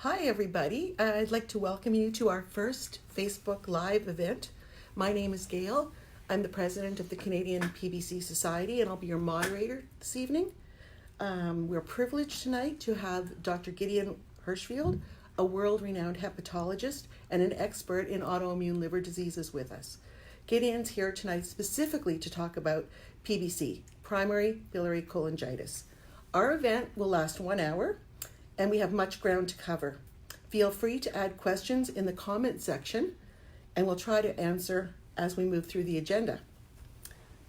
Hi everybody, I'd like to welcome you to our first Facebook Live event. My name is Gail. I'm the president of the Canadian PBC Society and I'll be your moderator this evening. We're privileged tonight to have Dr. Gideon Hirschfield, a world-renowned hepatologist and an expert in autoimmune liver diseases with us. Gideon's here tonight specifically to talk about PBC, primary biliary cholangitis. Our event will last 1 hour and we have much ground to cover. Feel free to add questions in the comment section and we'll try to answer as we move through the agenda.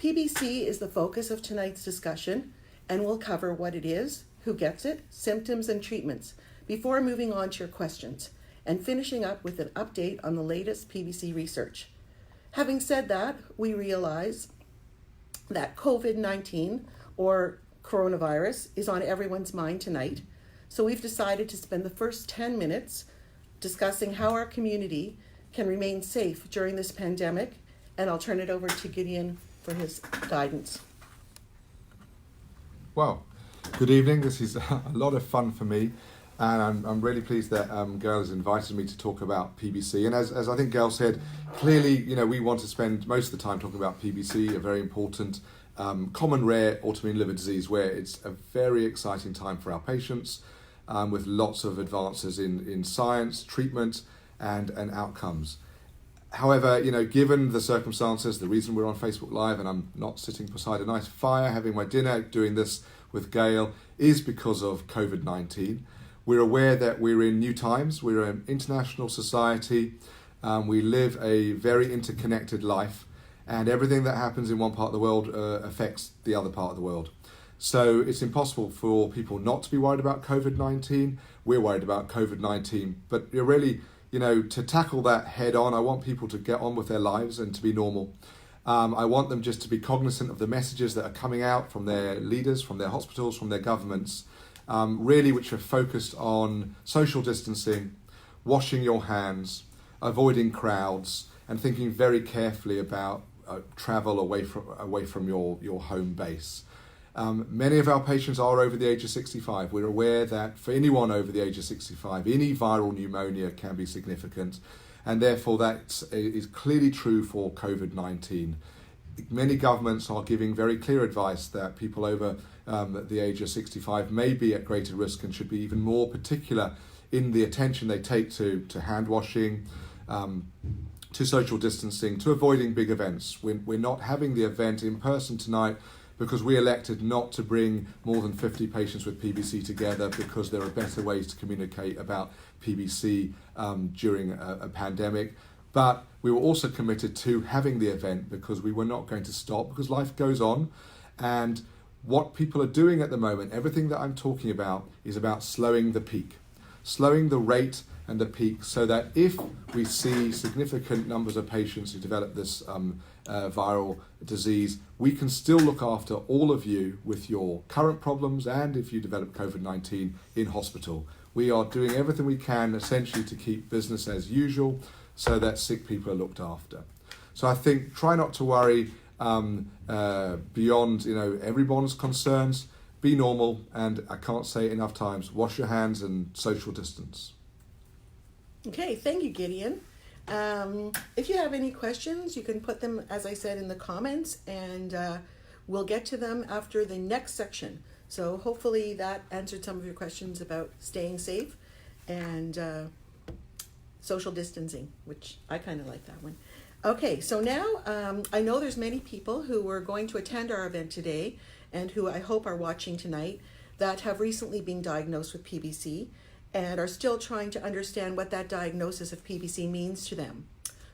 PBC is the focus of tonight's discussion and we'll cover what it is, who gets it, symptoms and treatments before moving on to your questions and finishing up with an update on the latest PBC research. Having said that, we realize that COVID-19 or coronavirus is on everyone's mind tonight. So we've decided to spend the first 10 minutes discussing how our community can remain safe during this pandemic, and I'll turn it over to Gideon for his guidance. Well, good evening. This is a lot of fun for me, and I'm really pleased that Gail has invited me to talk about PBC. And as I think Gail said, clearly, we want to spend most of the time talking about PBC, a very important common rare autoimmune liver disease where it's a very exciting time for our patients. With lots of advances in science, treatment, and outcomes. However, given the circumstances, the reason we're on Facebook Live and I'm not sitting beside a nice fire having my dinner doing this with Gail is because of COVID-19. We're aware that we're in new times, we're an international society, we live a very interconnected life, and everything that happens in one part of the world affects the other part of the world. So it's impossible for people not to be worried about COVID-19. We're worried about COVID-19, but you're really, to tackle that head on, I want people to get on with their lives and to be normal. I want them just to be cognizant of the messages that are coming out from their leaders, from their hospitals, from their governments, really which are focused on social distancing, washing your hands, avoiding crowds, and thinking very carefully about travel away from your home base. Many of our patients are over the age of 65. We're aware that for anyone over the age of 65, any viral pneumonia can be significant, and therefore that is clearly true for COVID-19. Many governments are giving very clear advice that people over the age of 65 may be at greater risk and should be even more particular in the attention they take to hand washing, to social distancing, to avoiding big events. We're not having the event in person tonight because we elected not to bring more than 50 patients with PBC together because there are better ways to communicate about PBC during a pandemic. But we were also committed to having the event because we were not going to stop because life goes on. And what people are doing at the moment, everything that I'm talking about is about slowing the peak, slowing the rate and the peak so that if we see significant numbers of patients who develop this viral disease, we can still look after all of you with your current problems and if you develop COVID-19 in hospital. We are doing everything we can essentially to keep business as usual so that sick people are looked after. So I think try not to worry beyond everyone's concerns. Be normal, and I can't say it enough times, wash your hands and social distance. Okay, thank you, Gideon. If you have any questions, you can put them, as I said, in the comments, and we'll get to them after the next section. So hopefully that answered some of your questions about staying safe and social distancing, which I kind of like that one. Okay, so now I know there's many people who are going to attend our event today and who I hope are watching tonight that have recently been diagnosed with PBC and are still trying to understand what that diagnosis of PBC means to them.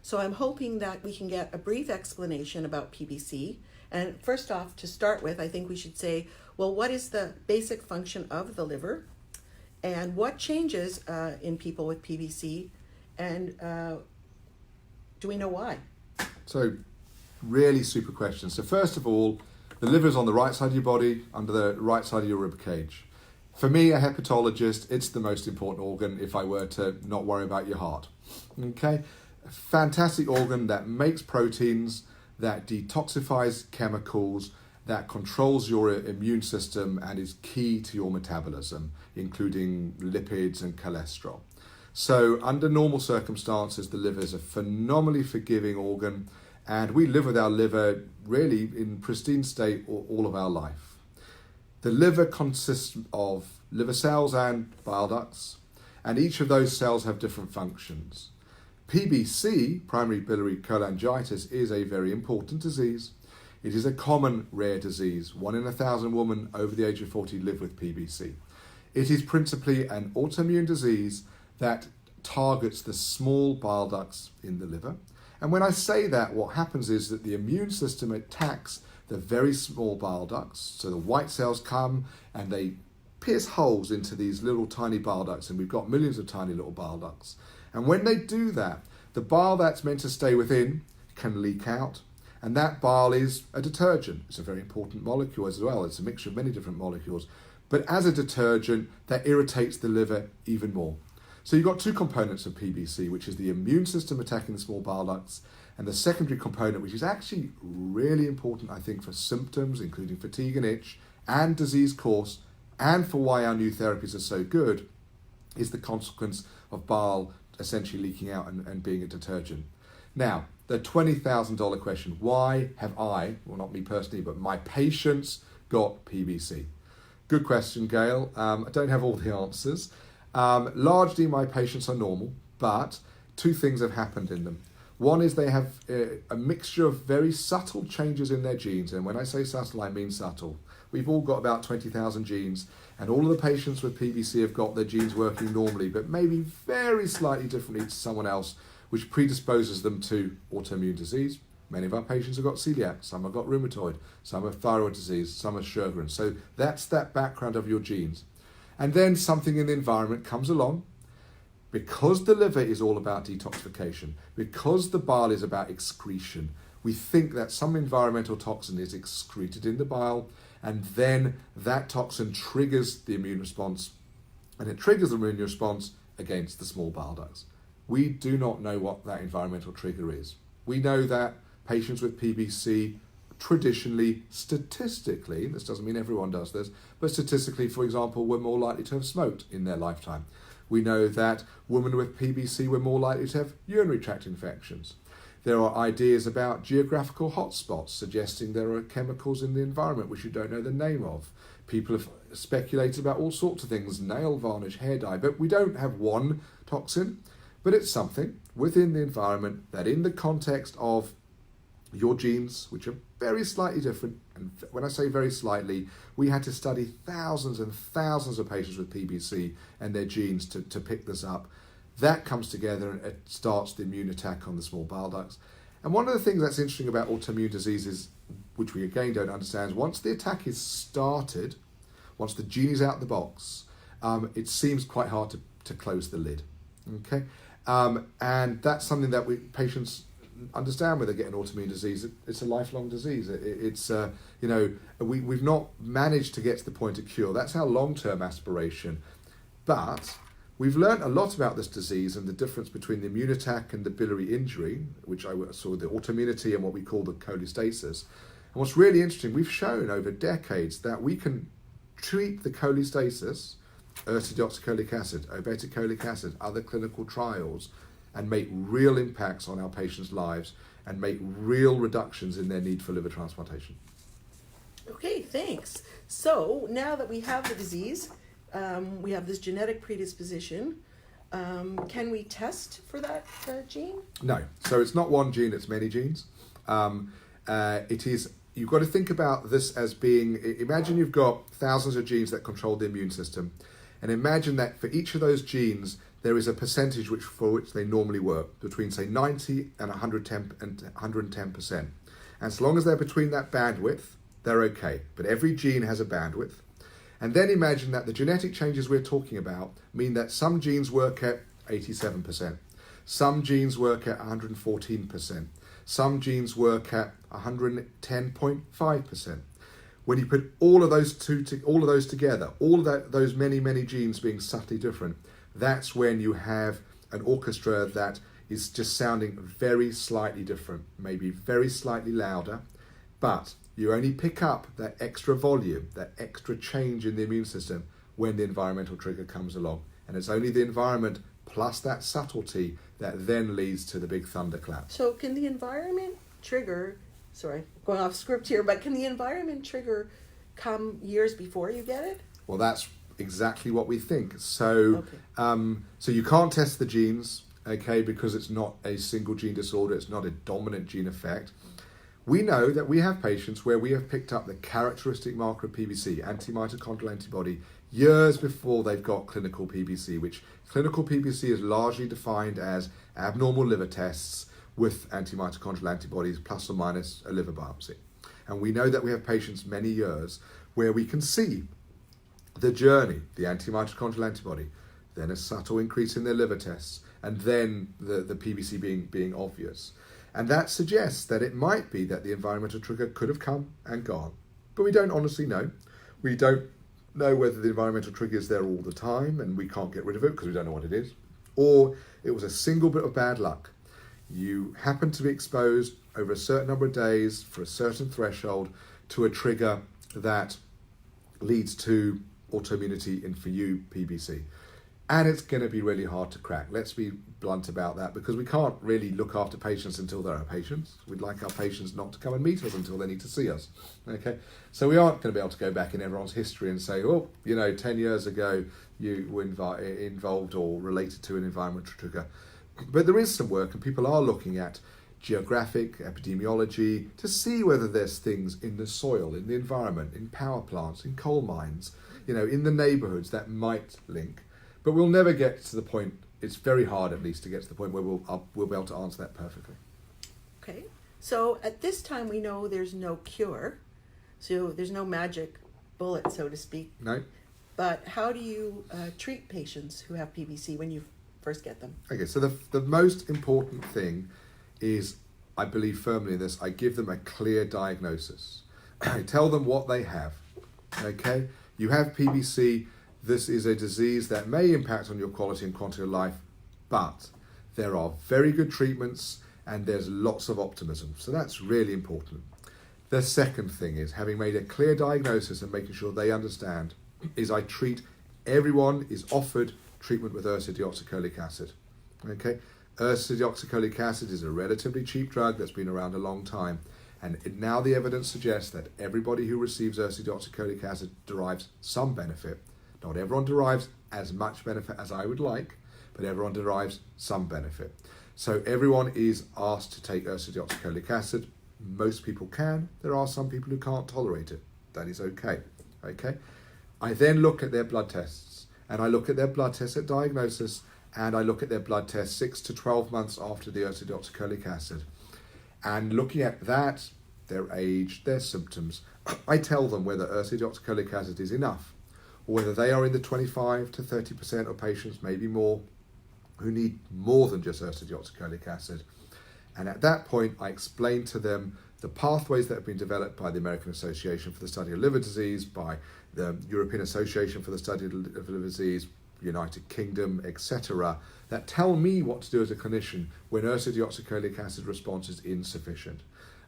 So I'm hoping that we can get a brief explanation about PBC. And first off, to start with, I think we should say, well, what is the basic function of the liver? And what changes in people with PBC? And do we know why? So, really super question. So first of all, the liver is on the right side of your body, under the right side of your rib cage. For me, a hepatologist, it's the most important organ if I were to not worry about your heart. Okay? A fantastic organ that makes proteins, that detoxifies chemicals, that controls your immune system and is key to your metabolism, including lipids and cholesterol. So under normal circumstances, the liver is a phenomenally forgiving organ, and we live with our liver really in pristine state all of our life. The liver consists of liver cells and bile ducts, and each of those cells have different functions. PBC, primary biliary cholangitis, is a very important disease. It is a common rare disease. 1 in 1,000 women over the age of 40 live with PBC. It is principally an autoimmune disease that targets the small bile ducts in the liver. And when I say that, what happens is that the immune system attacks the very small bile ducts. So the white cells come and they pierce holes into these little tiny bile ducts, and we've got millions of tiny little bile ducts. And when they do that, the bile that's meant to stay within can leak out, and that bile is a detergent. It's a very important molecule as well. It's a mixture of many different molecules. But as a detergent, that irritates the liver even more. So you've got two components of PBC, which is the immune system attacking the small bile ducts, and the secondary component, which is actually really important, I think, for symptoms, including fatigue and itch, and disease course, and for why our new therapies are so good, is the consequence of bile essentially leaking out and being a detergent. Now, the $20,000 question, why have I, well not me personally, but my patients got PBC? Good question, Gail. I don't have all the answers. Largely my patients are normal, but two things have happened in them. One is they have a mixture of very subtle changes in their genes, and when I say subtle, I mean subtle. We've all got about 20,000 genes, and all of the patients with PBC have got their genes working normally, but maybe very slightly differently to someone else, which predisposes them to autoimmune disease. Many of our patients have got celiac, some have got rheumatoid, some have thyroid disease, some have Sjogren's. So that's that background of your genes. And then something in the environment comes along. Because the liver is all about detoxification, because the bile is about excretion, we think that some environmental toxin is excreted in the bile, and then that toxin triggers the immune response, and it triggers the immune response against the small bile ducts. We do not know what that environmental trigger is. We know that patients with PBC traditionally, statistically, this doesn't mean everyone does this, but statistically, for example, were more likely to have smoked in their lifetime. We know that women with PBC were more likely to have urinary tract infections. There are ideas about geographical hotspots suggesting there are chemicals in the environment which you don't know the name of. People have speculated about all sorts of things, nail varnish, hair dye, but we don't have one toxin, but it's something within the environment that in the context of your genes, which are very slightly different, and when I say very slightly, we had to study thousands and thousands of patients with PBC and their genes to pick this up. That comes together and it starts the immune attack on the small bile ducts. And one of the things that's interesting about autoimmune diseases, which we again don't understand, is once the attack is started, once the gene is out the box, it seems quite hard to close the lid. Okay, and that's something that patients understand when they get an autoimmune disease. It's a lifelong disease. We've not managed to get to the point of cure. That's our long-term aspiration. But we've learned a lot about this disease and the difference between the immune attack and the biliary injury, which I saw the autoimmunity and what we call the cholestasis. And what's really interesting, we've shown over decades that we can treat the cholestasis, ursodeoxycholic acid, obeticholic acid, other clinical trials, and make real impacts on our patients' lives and make real reductions in their need for liver transplantation. Okay, thanks. So now that we have the disease, we have this genetic predisposition, can we test for that gene? No. So it's not one gene, it's many genes. It is, you've got to think about this as being, imagine you've got thousands of genes that control the immune system, and imagine that for each of those genes, there is a percentage for which they normally work, between say 90 and 110%. And as long as they're between that bandwidth, they're okay. But every gene has a bandwidth. And then imagine that the genetic changes we're talking about mean that some genes work at 87%, some genes work at 114%, some genes work at 110.5%. When you put all of those together, those many genes being subtly different, that's when you have an orchestra that is just sounding very slightly different, maybe very slightly louder, but You only pick up that extra volume, that extra change in the immune system when the environmental trigger comes along. And it's only the environment plus that subtlety that then leads to the big thunderclap. So can the environment trigger, sorry, going off script here, but can the environment trigger come years before you get it? Well, that's exactly what we think. So, so you can't test the genes, okay, because it's not a single gene disorder, it's not a dominant gene effect. We know that we have patients where we have picked up the characteristic marker of PBC, anti-mitochondrial antibody, years before they've got clinical PBC, which clinical PBC is largely defined as abnormal liver tests with anti-mitochondrial antibodies plus or minus a liver biopsy. And we know that we have patients many years where we can see the journey, the anti-mitochondrial antibody, then a subtle increase in their liver tests, and then the PBC being obvious. And that suggests that it might be that the environmental trigger could have come and gone. But we don't honestly know. We don't know whether the environmental trigger is there all the time and we can't get rid of it because we don't know what it is. Or it was a single bit of bad luck. You happen to be exposed over a certain number of days for a certain threshold to a trigger that leads to autoimmunity in, for you, PBC. And it's going to be really hard to crack. Let's be blunt about that because we can't really look after patients until there are patients. We'd like our patients not to come and meet us until they need to see us. Okay, so we aren't going to be able to go back in everyone's history and say, oh, 10 years ago you were involved or related to an environmental trigger. But there is some work and people are looking at geographic epidemiology to see whether there's things in the soil, in the environment, in power plants, in coal mines, in the neighbourhoods that might link. But we'll never get to the point, it's very hard at least to get to the point where we'll be able to answer that perfectly. Okay, so at this time we know there's no cure, so there's no magic bullet, so to speak. No. But how do you treat patients who have PBC when you first get them? Okay, so the most important thing is, I believe firmly in this, I give them a clear diagnosis. I tell them what they have, okay? You have PBC. This is a disease that may impact on your quality and quantity of life, but there are very good treatments and there's lots of optimism. So that's really important. The second thing is, having made a clear diagnosis and making sure they understand, is I treat everyone is offered treatment with ursodeoxycholic acid. Okay, ursodeoxycholic acid is a relatively cheap drug that's been around a long time. And now the evidence suggests that everybody who receives ursodeoxycholic acid derives some benefit. Not everyone derives as much benefit as I would like, but everyone derives some benefit. So everyone is asked to take ursodeoxycholic acid. Most people can. There are some people who can't tolerate it. That is okay. Okay. I then look at their blood tests, and I look at their blood tests at diagnosis, and I look at their blood tests 6 to 12 months after the ursodeoxycholic acid. And looking at that, their age, their symptoms, I tell them whether ursodeoxycholic acid is enough, or whether they are in the 25 to 30% of patients, maybe more, who need more than just ursodeoxycholic acid. And at that point, I explain to them the pathways that have been developed by the American Association for the Study of Liver Disease, by the European Association for the Study of Liver Disease, United Kingdom, etc., that tell me what to do as a clinician when ursodeoxycholic acid response is insufficient.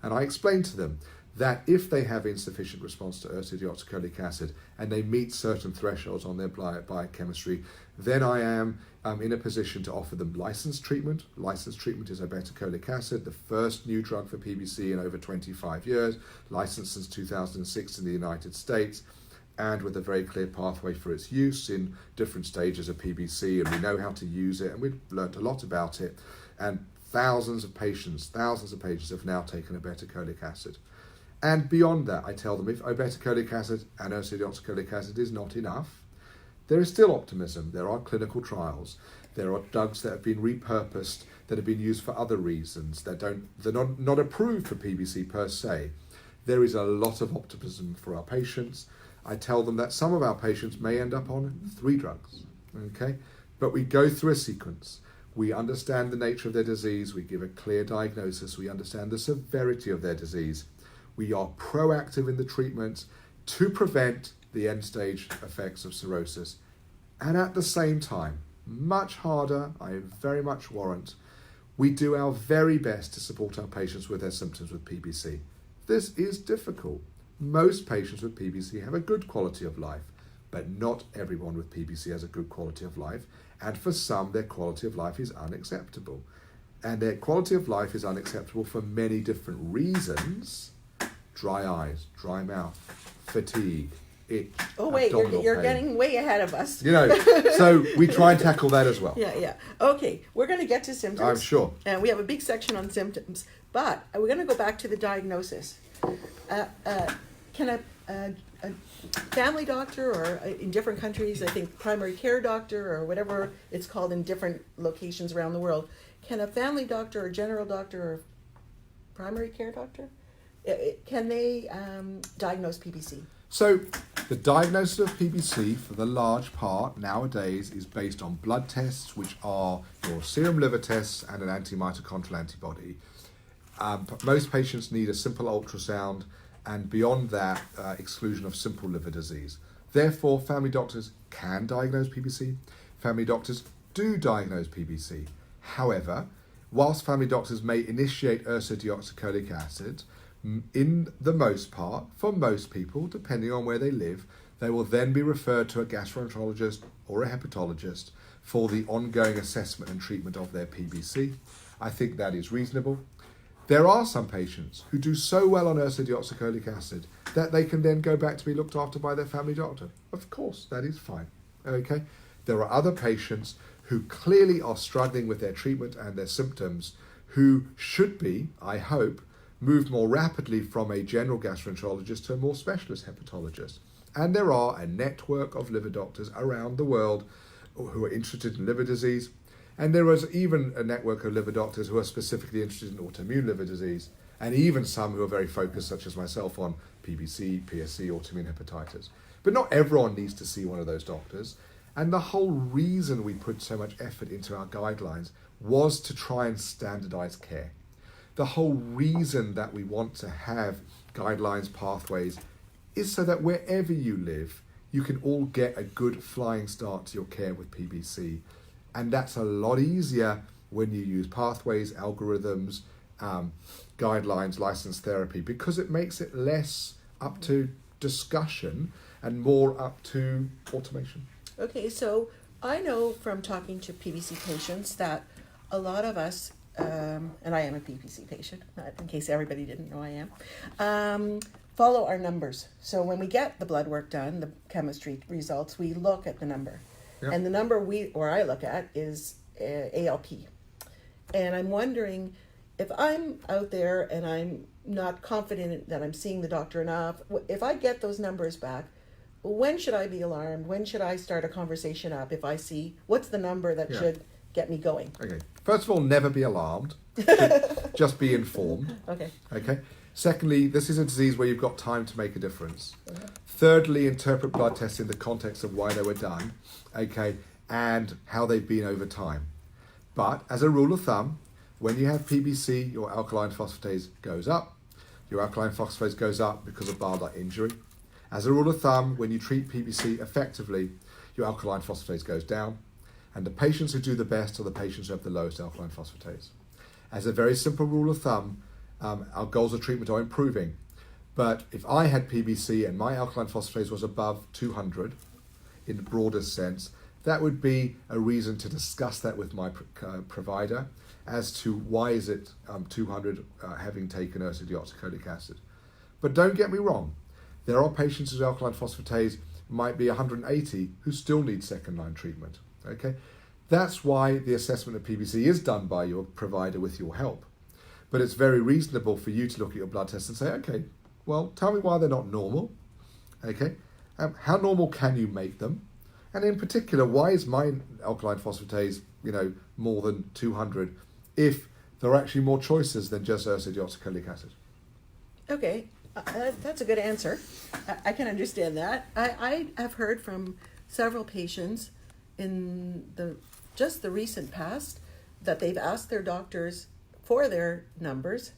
And I explain to them that if they have insufficient response to ursodeoxycholic acid and they meet certain thresholds on their biochemistry, then I am in a position to offer them licensed treatment. Licensed treatment is obeticholic acid, the first new drug for PBC in over 25 years, licensed since 2006 in the United States, and with a very clear pathway for its use in different stages of PBC, and we know how to use it, and we've learnt a lot about it, and thousands of patients have now taken obeticholic acid. And beyond that, I tell them if obeticholic acid and ursodeoxycholic acid is not enough, there is still optimism. There are clinical trials. There are drugs that have been repurposed, that have been used for other reasons, they're not approved for PBC per se. There is a lot of optimism for our patients. I tell them that some of our patients may end up on 3 drugs, okay? But we go through a sequence. We understand the nature of their disease. We give a clear diagnosis. We understand the severity of their disease. We are proactive in the treatment to prevent the end-stage effects of cirrhosis. And at the same time, much harder, I very much warrant, we do our very best to support our patients with their symptoms with PBC. This is difficult. Most patients with PBC have a good quality of life, but not everyone with PBC has a good quality of life, and for some their quality of life is unacceptable. And their quality of life is unacceptable for many different reasons. Dry eyes, dry mouth, fatigue, itch, Oh wait, you're pain. getting way ahead of us. So we try and tackle that as well. Yeah. Okay, we're going to get to symptoms. I'm sure. And we have a big section on symptoms, but we're going to go back to the diagnosis. Can a family doctor, or in different countries, I think primary care doctor, or whatever it's called in different locations around the world, can a family doctor or general doctor or primary care doctor, can they diagnose PBC? So the diagnosis of PBC for the large part nowadays is based on blood tests, which are your serum liver tests and an anti-mitochondrial antibody. Most patients need a simple ultrasound, and beyond that, exclusion of simple liver disease. Therefore, family doctors can diagnose PBC. Family doctors do diagnose PBC. However, whilst family doctors may initiate ursodeoxycholic acid, in the most part, for most people, depending on where they live, they will then be referred to a gastroenterologist or a hepatologist for the ongoing assessment and treatment of their PBC. I think that is reasonable. There are some patients who do so well on ursodeoxycholic acid that they can then go back to be looked after by their family doctor. Of course, that is fine. Okay. There are other patients who clearly are struggling with their treatment and their symptoms, who should be, I hope, moved more rapidly from a general gastroenterologist to a more specialist hepatologist. And there are a network of liver doctors around the world who are interested in liver disease. And there is even a network of liver doctors who are specifically interested in autoimmune liver disease, and even some who are very focused, such as myself, on PBC, PSC, autoimmune hepatitis. But not everyone needs to see one of those doctors. And the whole reason we put so much effort into our guidelines was to try and standardize care. The whole reason that we want to have guidelines, pathways, is so that wherever you live, you can all get a good flying start to your care with PBC. And that's a lot easier when you use pathways, algorithms, guidelines, licensed therapy, because it makes it less up to discussion and more up to automation. Okay, so I know from talking to PBC patients that a lot of us, and I am a PBC patient, in case everybody didn't know I am, follow our numbers. So when we get the blood work done, the chemistry results, we look at the number. Yep. And the number I look at is ALP. And I'm wondering, if I'm out there and I'm not confident that I'm seeing the doctor enough, if I get those numbers back, when should I be alarmed? When should I start a conversation up if I see, what's the number that should get me going? Okay. First of all, never be alarmed. Just be informed. Okay. Secondly, this is a disease where you've got time to make a difference. Okay. Thirdly, interpret blood tests in the context of why they were done, okay, and how they've been over time. But as a rule of thumb, when you have PBC, your alkaline phosphatase goes up. Your alkaline phosphatase goes up because of bile duct injury. As a rule of thumb, when you treat PBC effectively, your alkaline phosphatase goes down. And the patients who do the best are the patients who have the lowest alkaline phosphatase. As a very simple rule of thumb, our goals of treatment are improving. But if I had PBC and my alkaline phosphatase was above 200, in the broadest sense, that would be a reason to discuss that with my provider as to why is it 200 having taken ursodeoxycholic acid. But don't get me wrong, there are patients whose alkaline phosphatase might be 180 who still need second-line treatment. Okay, that's why the assessment of PBC is done by your provider with your help. But it's very reasonable for you to look at your blood tests and say, okay, well, tell me why they're not normal. Okay, how normal can you make them? And in particular, why is my alkaline phosphatase, more than 200 if there are actually more choices than just ursodeoxycholic acid? Okay, that's a good answer. I can understand that. I have heard from several patients in the recent past that they've asked their doctors for their numbers,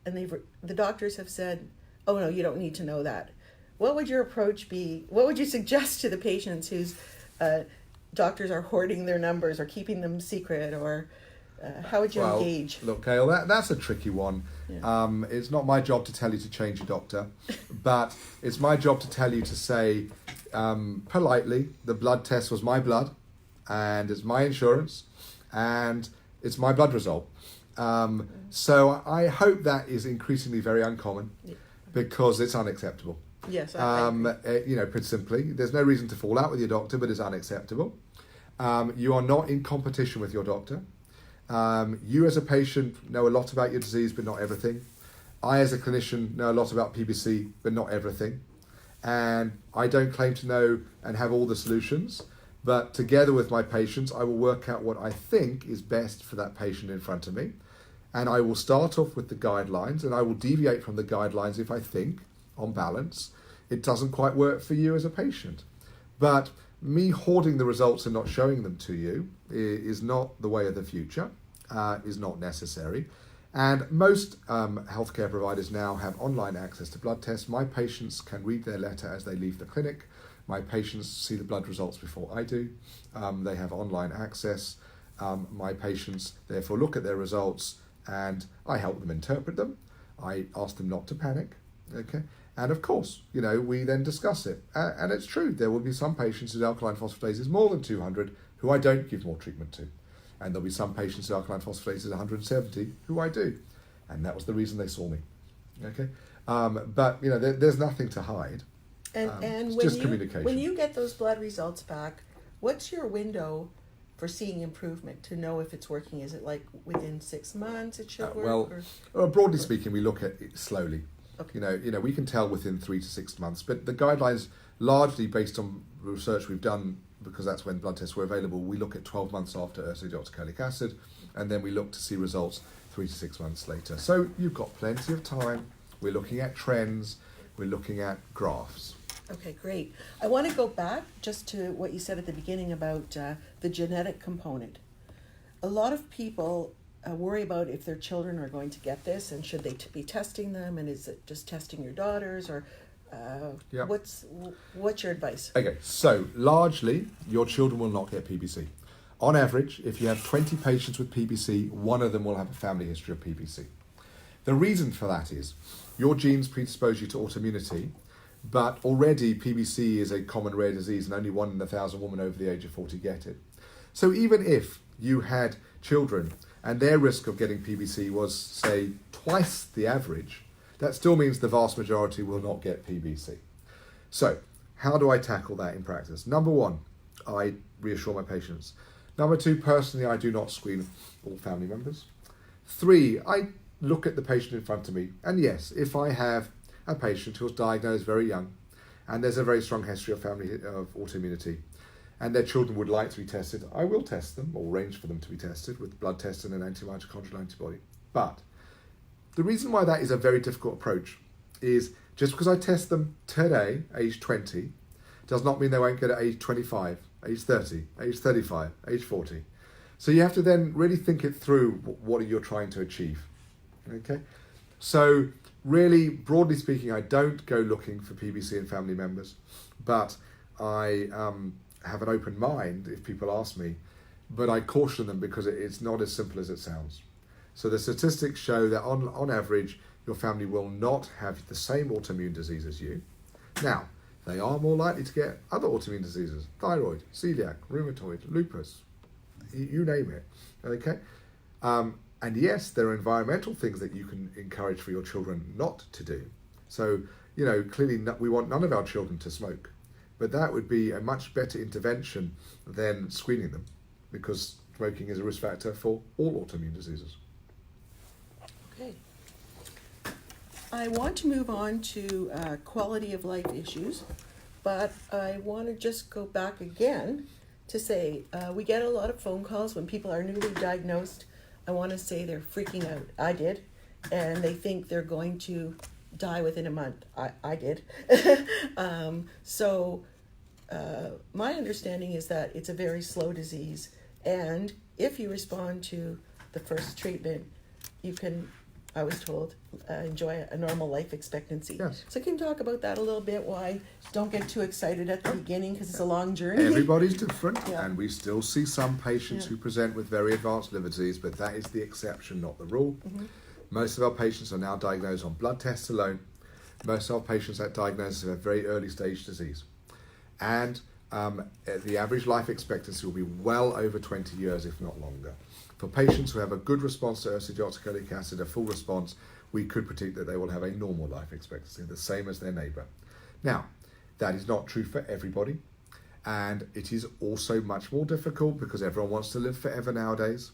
and the doctors have said, oh no, you don't need to know that. What would your approach be? What would you suggest to the patients whose doctors are hoarding their numbers or keeping them secret, or How would you Well, engage? Look, Gail, that's a tricky one. Yeah. It's not my job to tell you to change your doctor, but it's my job to tell you to say politely, the blood test was my blood, and it's my insurance, and it's my blood result. So I hope that is increasingly very uncommon, because it's unacceptable. Yes, I agree. Pretty simply, there's no reason to fall out with your doctor, but it's unacceptable. You are not in competition with your doctor. You as a patient know a lot about your disease, but not everything. I as a clinician know a lot about PBC, but not everything. And I don't claim to know and have all the solutions, but together with my patients, I will work out what I think is best for that patient in front of me. And I will start off with the guidelines, and I will deviate from the guidelines if I think, on balance, it doesn't quite work for you as a patient. But me hoarding the results and not showing them to you is not the way of the future, is not necessary. And most healthcare providers now have online access to blood tests. My patients can read their letter as they leave the clinic. My patients see the blood results before I do. They have online access. My patients therefore look at their results and I help them interpret them. I ask them not to panic. Okay. And of course, we then discuss it. And it's true, there will be some patients whose alkaline phosphatase is more than 200 who I don't give more treatment to. And there'll be some patients whose alkaline phosphatase is 170 who I do. And that was the reason they saw me. Okay? But, there's nothing to hide. And it's when just communication. When you get those blood results back, what's your window for seeing improvement to know if it's working? Is it like within 6 months it should work? Broadly speaking, we look at it slowly. Okay. We can tell within 3 to 6 months, but the guidelines, largely based on research we've done, because that's when blood tests were available, we look at 12 months after ursodeoxycholic acid, and then we look to see results 3 to 6 months later. So you've got plenty of time. We're looking at trends. We're looking at graphs. Okay, great. I want to go back just to what you said at the beginning about the genetic component. A lot of people worry about if their children are going to get this, and should they be testing them, and is it just testing your daughters, or what's your advice? Okay, so largely your children will not get PBC. On average, if you have 20 patients with PBC, one of them will have a family history of PBC. The reason for that is your genes predispose you to autoimmunity, but already PBC is a common rare disease and only 1 in 1,000 women over the age of 40 get it. So even if you had children and their risk of getting PBC was, say, twice the average, that still means the vast majority will not get PBC. So how do I tackle that in practice? Number one, I reassure my patients. Number two, personally, I do not screen all family members. 3, I look at the patient in front of me, and yes, if I have a patient who was diagnosed very young and there's a very strong history of family of autoimmunity and their children would like to be tested, I will test them or arrange for them to be tested with blood test and an anti-mitochondrial antibody. But the reason why that is a very difficult approach is just because I test them today, age 20, does not mean they won't get at age 25, age 30, age 35, age 40. So you have to then really think it through, what are you trying to achieve. Okay? So really, broadly speaking, I don't go looking for PBC in family members, but I have an open mind if people ask me, but I caution them because it's not as simple as it sounds. So the statistics show that on average, your family will not have the same autoimmune disease as you. Now, they are more likely to get other autoimmune diseases, thyroid, celiac, rheumatoid, lupus, you name it, okay? And yes, there are environmental things that you can encourage for your children not to do. So, clearly we want none of our children to smoke, but that would be a much better intervention than screening them, because smoking is a risk factor for all autoimmune diseases. Okay. I want to move on to quality of life issues, but I want to just go back again to say we get a lot of phone calls when people are newly diagnosed. I want to say they're freaking out. I did. And they think they're going to die within a month. I did. So my understanding is that it's a very slow disease. And if you respond to the first treatment, you can I was told, enjoy a normal life expectancy. Yes. So can you talk about that a little bit? Why don't get too excited at the beginning because it's a long journey. Everybody's different, Yeah. and we still see some patients Yeah. who present with very advanced liver disease, but that is the exception, not the rule. Mm-hmm. Most of our patients are now diagnosed on blood tests alone. Most of our patients at diagnosis have a very early stage disease. And the average life expectancy will be well over 20 years, if not longer. For patients who have a good response to ursodeoxycholic acid, a full response, we could predict that they will have a normal life expectancy, the same as their neighbour. Now, that is not true for everybody, and it is also much more difficult because everyone wants to live forever nowadays,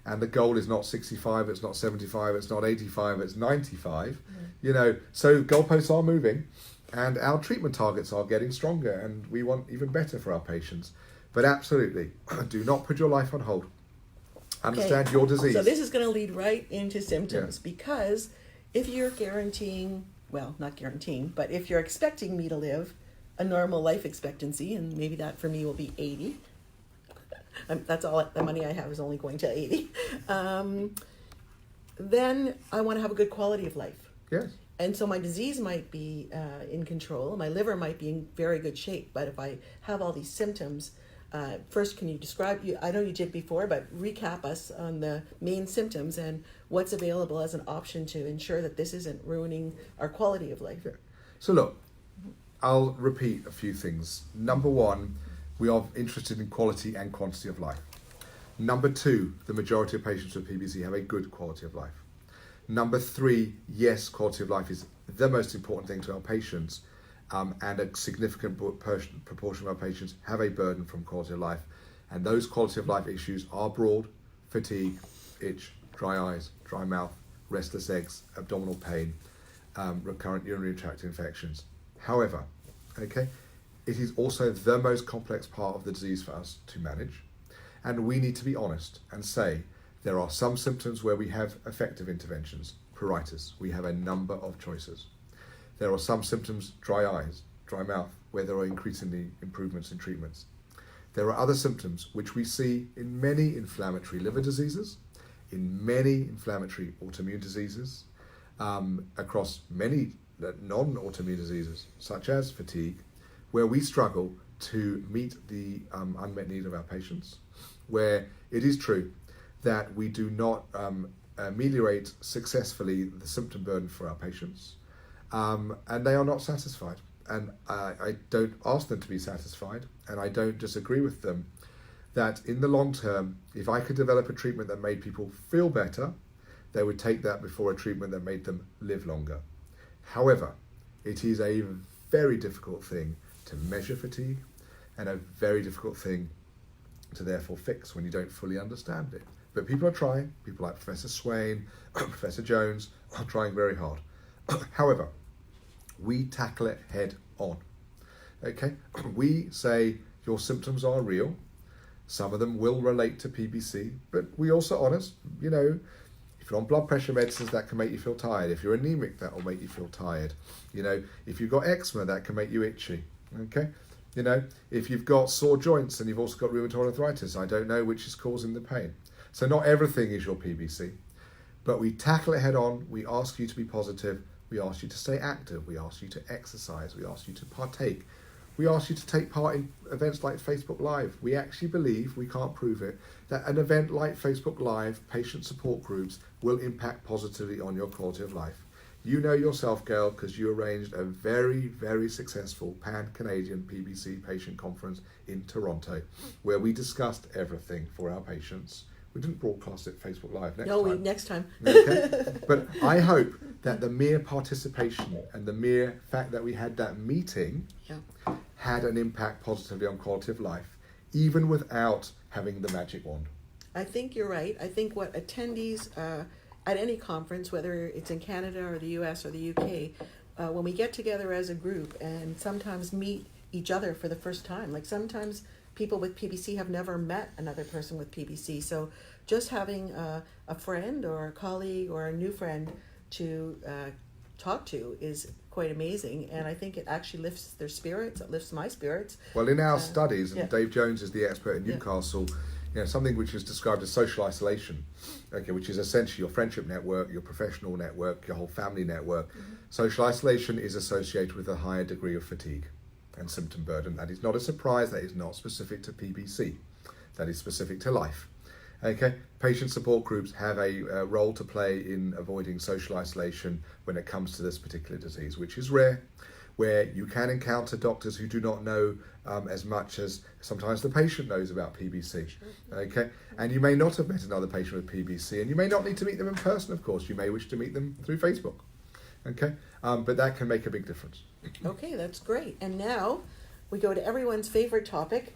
and the goal is not 65, it's not 75, it's not 85, it's 95. You know, so goalposts are moving, and our treatment targets are getting stronger, and we want even better for our patients. But absolutely, do not put your life on hold. Understand your disease. So this is going to lead right into symptoms, because if you're guaranteeing, well, not guaranteeing, but if you're expecting me to live a normal life expectancy, and maybe that for me will be 80, that's all the money I have is only going to 80, then I want to have a good quality of life. Yes. And so my disease might be in control, my liver might be in very good shape, but if I have all these symptoms, first, can you describe, I know you did before, but recap us on the main symptoms and what's available as an option to ensure that this isn't ruining our quality of life. Yeah. So look, I'll repeat a few things. Number one, we are interested in quality and quantity of life. Number two, the majority of patients with PBC have a good quality of life. Number three, yes, quality of life is the most important thing to our patients, and a significant proportion of our patients have a burden from quality of life. And those quality of life issues are broad: fatigue, itch, dry eyes, dry mouth, restless legs, abdominal pain, recurrent urinary tract infections. However, okay, it is also the most complex part of the disease for us to manage. And we need to be honest and say there are some symptoms where we have effective interventions. Pruritus, we have a number of choices. There are some symptoms, dry eyes, dry mouth, where there are increasingly improvements in treatments. There are other symptoms which we see in many inflammatory liver diseases, in many inflammatory autoimmune diseases, across many non-autoimmune diseases, such as fatigue, where we struggle to meet the unmet need of our patients, where it is true that we do not ameliorate successfully the symptom burden for our patients, and they are not satisfied. And I don't ask them to be satisfied, and I don't disagree with them that in the long term, if I could develop a treatment that made people feel better, they would take that before a treatment that made them live longer. However, it is a very difficult thing to measure fatigue, and a very difficult thing to therefore fix when you don't fully understand it. But people are trying. People like Professor Swain, Professor Jones are trying very hard. However, we tackle it head on. Okay, we say your symptoms are real. Some of them will relate to PBC, but we also honest, you know, if you're on blood pressure medicines, that can make you feel tired. If you're anemic, that will make you feel tired. You know, if you've got eczema, that can make you itchy. Okay, you know, if you've got sore joints and you've also got rheumatoid arthritis, I don't know which is causing the pain. So not everything is your PBC, but we tackle it head on. We ask you to be positive. We ask you to stay active. We ask you to exercise. We ask you to partake. We ask you to take part in events like Facebook Live. We actually believe, we can't prove it, that an event like Facebook Live, patient support groups, will impact positively on your quality of life. You know yourself, Gail, because you arranged a very, very successful Pan-Canadian PBC patient conference in Toronto, where we discussed everything for our patients. We didn't broadcast it Facebook Live Next time. Okay? But I hope that the mere participation and the mere fact that we had that meeting had an impact positively on quality of life, even without having the magic wand. I think you're right. I think what attendees at any conference, whether it's in Canada or the US or the UK, when we get together as a group and sometimes meet each other for the first time, like sometimes people with PBC have never met another person with PBC. So just having a friend or a colleague or a new friend to talk to is quite amazing. And I think it actually lifts their spirits. It lifts my spirits. Well, in our studies, and Dave Jones is the expert in Newcastle, something which is described as social isolation, okay, which is essentially your friendship network, your professional network, your whole family network. Social isolation is associated with a higher degree of fatigue and symptom burden. That is not a surprise. That is not specific to PBC. That is specific to life. Okay, patient support groups have a role to play in avoiding social isolation when it comes to this particular disease, which is rare, where you can encounter doctors who do not know as much as sometimes the patient knows about PBC. Okay, and you may not have met another patient with PBC, and you may not need to meet them in person, of course. You may wish to meet them through Facebook. Okay, but that can make a big difference. Okay, that's great. And now we go to everyone's favorite topic,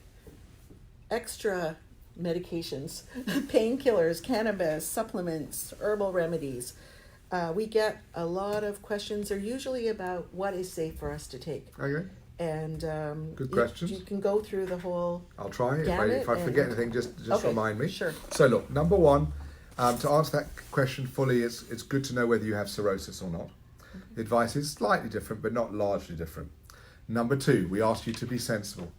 extra medications, painkillers, cannabis, supplements, herbal remedies. We get a lot of questions. They're usually about what is safe for us to take. Okay. And good questions. You can go through the whole. I'll try. If I forget anything, just okay, remind me. Sure. So look, number one, to answer that question fully, it's good to know whether you have cirrhosis or not. The advice is slightly different, but not largely different. Number two, we ask you to be sensible.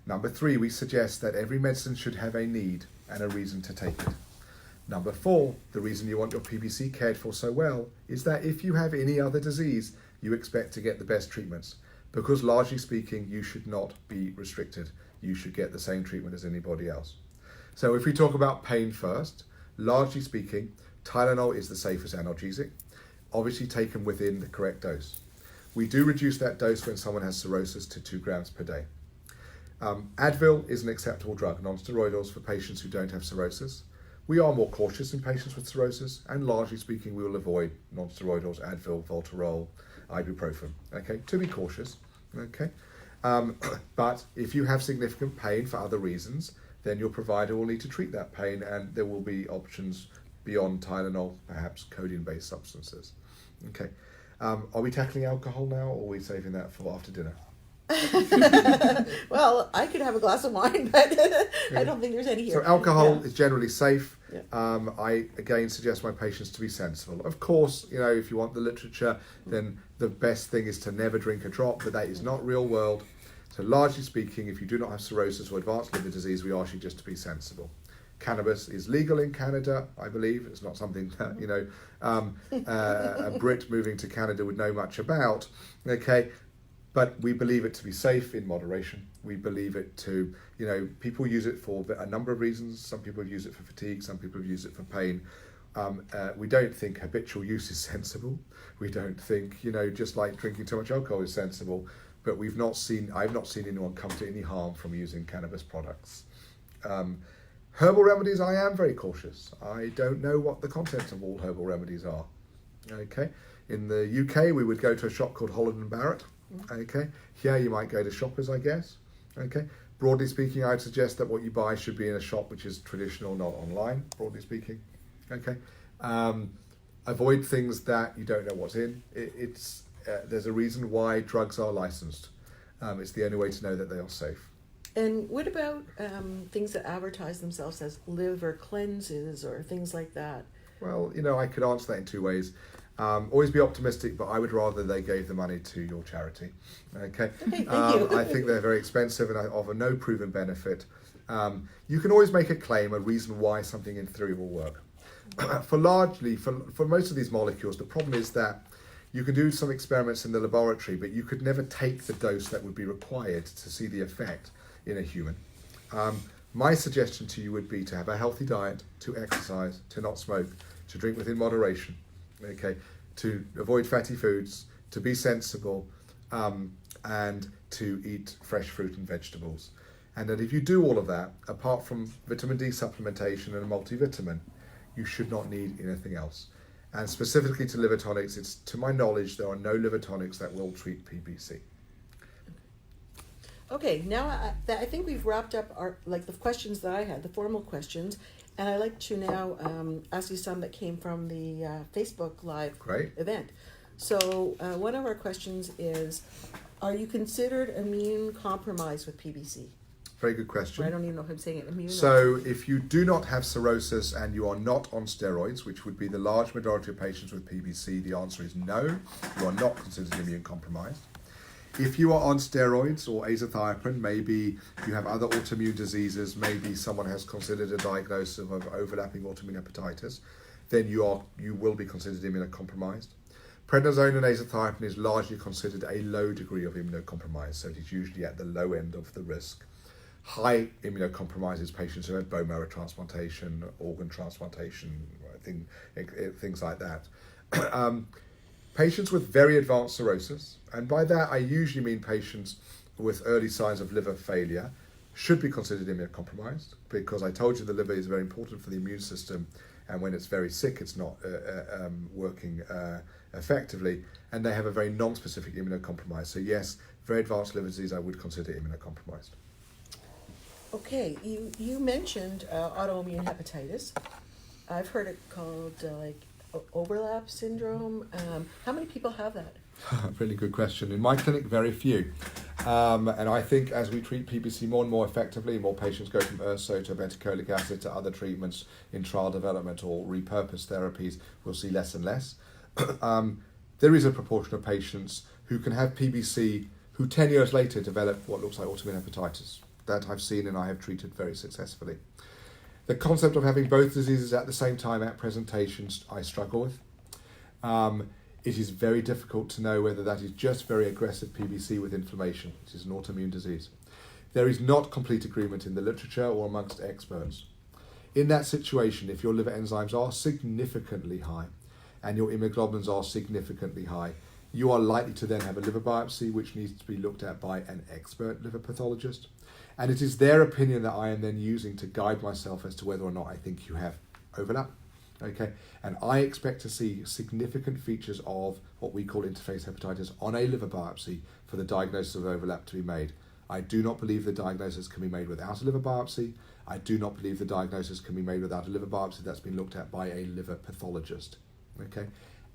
Number three, we suggest that every medicine should have a need and a reason to take it. Number four, the reason you want your PBC cared for so well is that if you have any other disease, you expect to get the best treatments, because largely speaking, you should not be restricted. You should get the same treatment as anybody else. So if we talk about pain first, largely speaking, Tylenol is the safest analgesic, obviously taken within the correct dose. We do reduce that dose when someone has cirrhosis to 2 grams per day. Advil is an acceptable drug, non-steroidals, for patients who don't have cirrhosis. We are more cautious in patients with cirrhosis, and largely speaking, we will avoid non-steroidals, Advil, Voltarol, ibuprofen, okay, to be cautious, okay? But if you have significant pain for other reasons, then your provider will need to treat that pain, and there will be options beyond Tylenol, perhaps codeine-based substances, okay? Are we tackling alcohol now, or are we saving that for after dinner? Well, I could have a glass of wine, but I don't think there's any here. So alcohol is generally safe. Yeah. I again suggest my patients to be sensible. Of course, if you want the literature, then the best thing is to never drink a drop, but that is not real world. So largely speaking, if you do not have cirrhosis or advanced liver disease, we ask you just to be sensible. Cannabis is legal in Canada, I believe. It's not something that a Brit moving to Canada would know much about. Okay. But we believe it to be safe in moderation. We believe it to, people use it for a number of reasons. Some people use it for fatigue, some people use it for pain. We don't think habitual use is sensible. We don't think, just like drinking too much alcohol is sensible. But I've not seen anyone come to any harm from using cannabis products. Herbal remedies, I am very cautious. I don't know what the contents of all herbal remedies are. Okay. In the UK, we would go to a shop called Holland & Barrett. Okay, here you might go to Shoppers, I guess. Okay, broadly speaking, I'd suggest that what you buy should be in a shop which is traditional, not online, broadly speaking. Okay, avoid things that you don't know what's in. There's a reason why drugs are licensed. It's the only way to know that they are safe. And what about things that advertise themselves as liver cleanses or things like that? Well, I could answer that in two ways. Always be optimistic, but I would rather they gave the money to your charity. Okay, thank you. I think they're very expensive and offer no proven benefit. You can always make a claim, a reason why something in theory will work. For most of these molecules, the problem is that you can do some experiments in the laboratory, but you could never take the dose that would be required to see the effect in a human. My suggestion to you would be to have a healthy diet, to exercise, to not smoke, to drink within moderation. Okay, to avoid fatty foods, to be sensible, and to eat fresh fruit and vegetables. And that if you do all of that, apart from vitamin D supplementation and a multivitamin, you should not need anything else. And specifically to liver tonics, it's to my knowledge there are no liver tonics that will treat PBC. Okay, now I think we've wrapped up the questions that I had, the formal questions. And I'd like to now ask you some that came from the Facebook Live event. So one of our questions is, are you considered immune compromised with PBC? Very good question. I don't even know if I'm saying it immune. So if you do not have cirrhosis and you are not on steroids, which would be the large majority of patients with PBC, the answer is no, you are not considered immune compromised. If you are on steroids or azathioprine, maybe you have other autoimmune diseases, maybe someone has considered a diagnosis of overlapping autoimmune hepatitis, then you will be considered immunocompromised. Prednisone and azathioprine is largely considered a low degree of immunocompromise, so it is usually at the low end of the risk. High immunocompromise is patients who have bone marrow transplantation, organ transplantation, things like that. Patients with very advanced cirrhosis, and by that I usually mean patients with early signs of liver failure, should be considered immunocompromised, because I told you the liver is very important for the immune system, and when it's very sick it's not working effectively, and they have a very non-specific immunocompromise. So yes, very advanced liver disease I would consider immunocompromised. Okay, you mentioned autoimmune hepatitis. I've heard it called overlap syndrome. How many people have that? Really good question. In my clinic, very few. And I think as we treat PBC more and more effectively, more patients go from urso to obeticholic acid to other treatments in trial development or repurposed therapies, we'll see less and less. There is a proportion of patients who can have PBC who 10 years later develop what looks like autoimmune hepatitis. That I've seen and I have treated very successfully. The concept of having both diseases at the same time at presentations, I struggle with. It is very difficult to know whether that is just very aggressive PBC with inflammation, which is an autoimmune disease. There is not complete agreement in the literature or amongst experts. In that situation, if your liver enzymes are significantly high and your immunoglobulins are significantly high, you are likely to then have a liver biopsy, which needs to be looked at by an expert liver pathologist. And it is their opinion that I am then using to guide myself as to whether or not I think you have overlap. Okay, and I expect to see significant features of what we call interface hepatitis on a liver biopsy for the diagnosis of overlap to be made. I do not believe the diagnosis can be made without a liver biopsy. I do not believe the diagnosis can be made without a liver biopsy that's been looked at by a liver pathologist. Okay,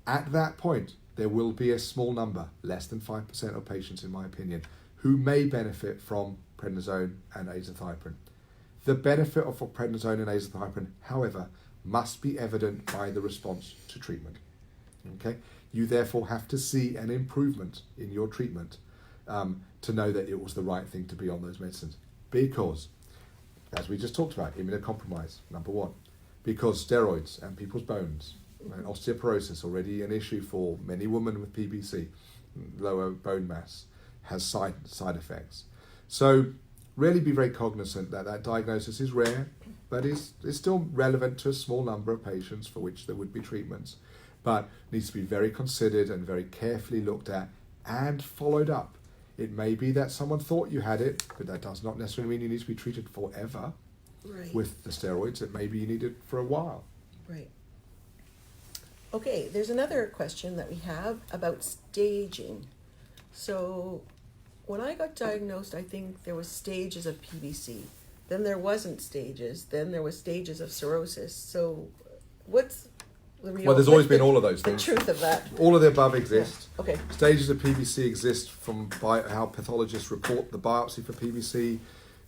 at that point, there will be a small number, less than 5% of patients in my opinion, who may benefit from prednisone and azathioprine. The benefit of prednisone and azathioprine, however, must be evident by the response to treatment. Okay, you therefore have to see an improvement in your treatment to know that it was the right thing to be on those medicines. Because, as we just talked about, immunocompromise, number one. Because steroids and people's bones, and osteoporosis, already an issue for many women with PBC, lower bone mass, has side effects. So really be very cognizant that that diagnosis is rare, but is still relevant to a small number of patients for which there would be treatments, but needs to be very considered and very carefully looked at and followed up. It may be that someone thought you had it, but that does not necessarily mean you need to be treated forever with the steroids. It may be you need it for a while. Right. Okay, there's another question that we have about staging. So when I got diagnosed, I think there was stages of PBC. Then there wasn't stages. Then there was stages of cirrhosis. So what's the real... Well, there's always been all of those things. The truth of that. All of the above exist. Yeah. Okay. Stages of PBC exist from how pathologists report the biopsy for PBC.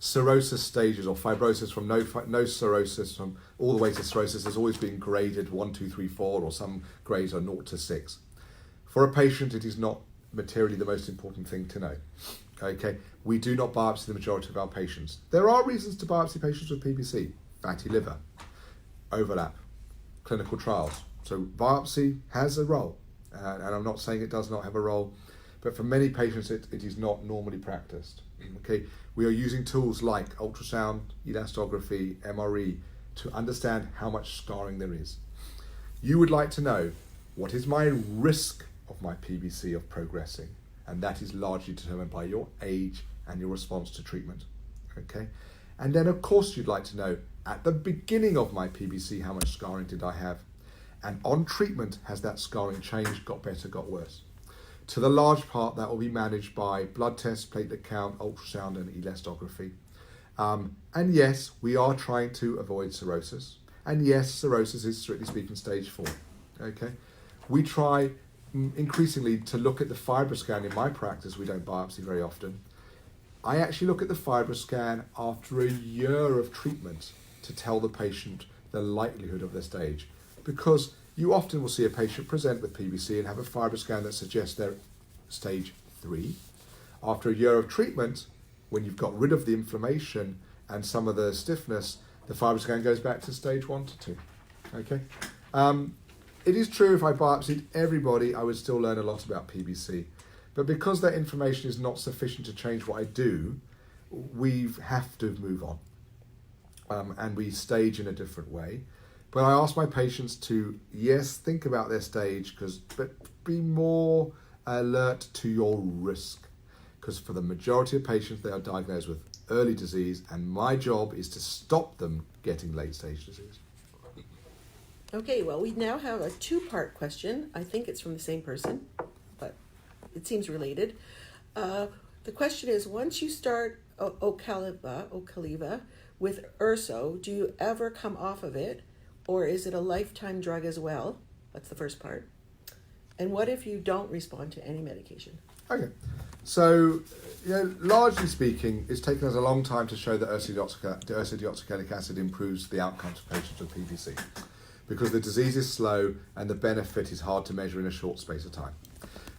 Cirrhosis stages or fibrosis from no cirrhosis from all the way to cirrhosis has always been graded 1, 2, 3, 4, or some grades are 0 to 6. For a patient, it is not materially the most important thing to know. Okay, we do not biopsy the majority of our patients. There are reasons to biopsy patients with PBC: fatty liver, overlap, clinical trials. So biopsy has a role, and I'm not saying it does not have a role, but for many patients it is not normally practiced. Okay, we are using tools like ultrasound, elastography, MRE to understand how much scarring there is. You would like to know, what is my risk of my PBC of progressing? And that is largely determined by your age and your response to treatment. Okay, and then of course you'd like to know, at the beginning of my PBC, how much scarring did I have? And on treatment, has that scarring changed, got better, got worse? To the large part, that will be managed by blood tests, platelet count, ultrasound and elastography. And yes, we are trying to avoid cirrhosis. And yes, cirrhosis is, strictly speaking, stage 4. Okay, we try increasingly to look at the FibroScan. In my practice, we don't biopsy very often. I actually look at the FibroScan after a year of treatment to tell the patient the likelihood of their stage, because you often will see a patient present with PBC and have a FibroScan that suggests they're stage 3, after a year of treatment, when you've got rid of the inflammation and some of the stiffness, the FibroScan goes back to stage 1 to 2. Okay. It is true if I biopsied everybody, I would still learn a lot about PBC. But because that information is not sufficient to change what I do, we have to move on. And we stage in a different way. But I ask my patients to, yes, think about their stage, but be more alert to your risk. Because for the majority of patients, they are diagnosed with early disease, and my job is to stop them getting late-stage disease. Okay, well, we now have a two-part question. I think it's from the same person, but it seems related. The question is, once you start Ocaliva with urso, do you ever come off of it, or is it a lifetime drug as well? That's the first part. And what if you don't respond to any medication? Okay, so largely speaking, it's taken us a long time to show that ursodeoxycholic acid improves the outcomes for patients with PBC, because the disease is slow and the benefit is hard to measure in a short space of time.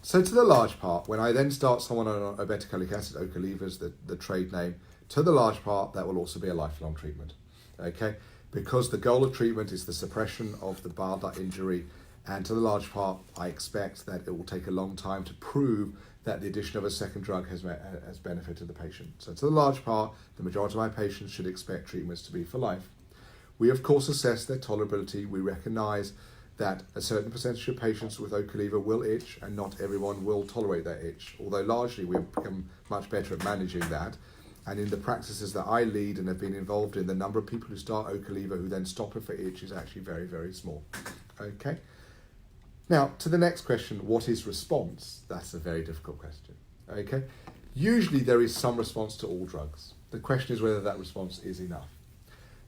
So to the large part, when I then start someone on obeticholic acid, Ocaliva is the trade name, to the large part, that will also be a lifelong treatment, okay? Because the goal of treatment is the suppression of the bile duct injury, and to the large part, I expect that it will take a long time to prove that the addition of a second drug has benefited the patient. So to the large part, the majority of my patients should expect treatments to be for life. We, of course, assess their tolerability. We recognise that a certain percentage of patients with Ocaliva will itch, and not everyone will tolerate that itch, although largely we've become much better at managing that. And in the practices that I lead and have been involved in, the number of people who start Ocaliva who then stop it for itch is actually very, very small. Okay. Now, to the next question, what is response? That's a very difficult question. Okay. Usually there is some response to all drugs. The question is whether that response is enough.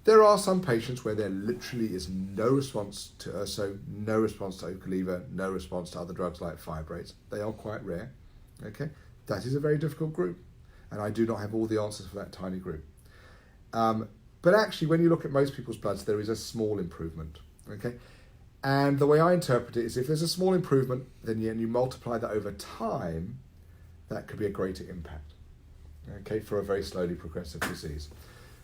There are some patients where there literally is no response to urso, no response to Ocaliva, no response to other drugs like fibrates. They are quite rare. Okay. That is a very difficult group, and I do not have all the answers for that tiny group. But actually, when you look at most people's bloods, there is a small improvement. Okay. And the way I interpret it is if there's a small improvement, then you multiply that over time, that could be a greater impact, okay, for a very slowly progressive disease.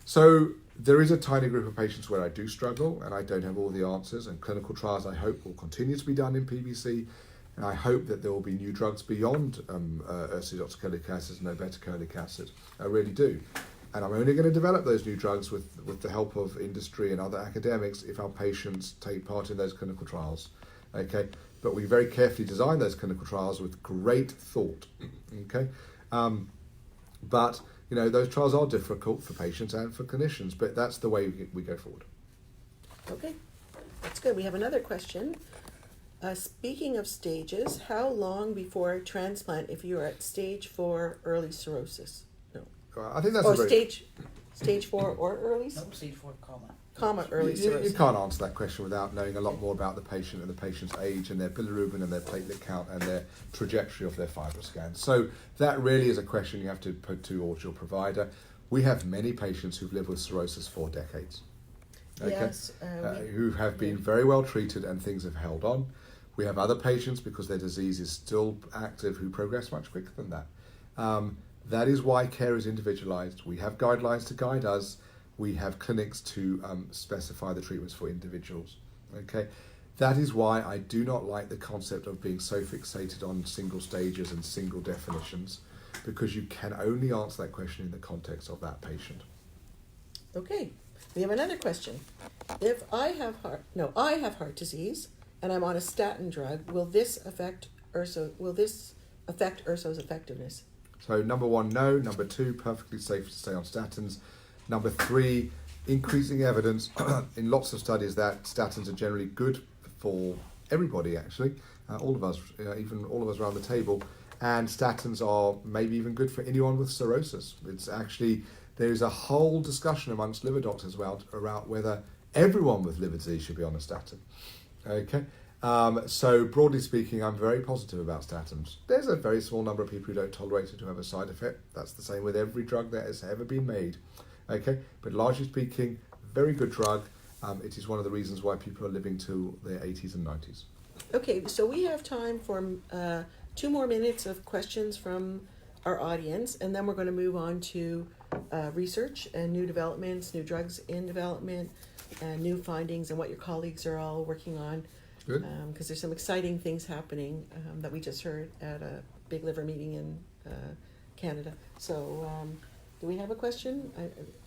So there is a tiny group of patients where I do struggle and I don't have all the answers, and clinical trials I hope will continue to be done in PBC, and I hope that there will be new drugs beyond ursodeoxycholic acid and obeticholic acid. I really do. And I'm only going to develop those new drugs with the help of industry and other academics if our patients take part in those clinical trials. Okay, but we very carefully design those clinical trials with great thought. Okay, but those trials are difficult for patients and for clinicians, but that's the way we go forward. Okay, that's good. We have another question. Speaking of stages, how long before transplant if you're at stage 4 early cirrhosis? I think that's stage 4 or early? No, stage 4 comma early cirrhosis. You can't answer that question without knowing a lot more about the patient and the patient's age and their bilirubin and their platelet count and their trajectory of their FibroScan. So that really is a question you have to put towards your provider. We have many patients who've lived with cirrhosis for decades. Okay? Yes. Who have been very well treated and things have held on. We have other patients, because their disease is still active, who progress much quicker than that. That is why care is individualized. We have guidelines to guide us. We have clinics to specify the treatments for individuals. Okay, that is why I do not like the concept of being so fixated on single stages and single definitions, because you can only answer that question in the context of that patient. Okay, we have another question. If I have heart disease and I'm on a statin drug, will this affect urso's effectiveness? So number 1, no. Number 2, perfectly safe to stay on statins. Number 3, increasing evidence in lots of studies that statins are generally good for everybody, actually, all of us, even all of us around the table. And statins are maybe even good for anyone with cirrhosis. It's actually, there is a whole discussion amongst liver doctors around whether everyone with liver disease should be on a statin. Okay. So broadly speaking, I'm very positive about statins. There's a very small number of people who don't tolerate it, who have a side effect. That's the same with every drug that has ever been made. Okay, but largely speaking, very good drug. It is one of the reasons why people are living to their 80s and 90s. Okay, so we have time for 2 more minutes of questions from our audience, and then we're going to move on to research and new developments, new drugs in development, and new findings, and what your colleagues are all working on. Good. Because there's some exciting things happening that we just heard at a big liver meeting in Canada. So, do we have a question?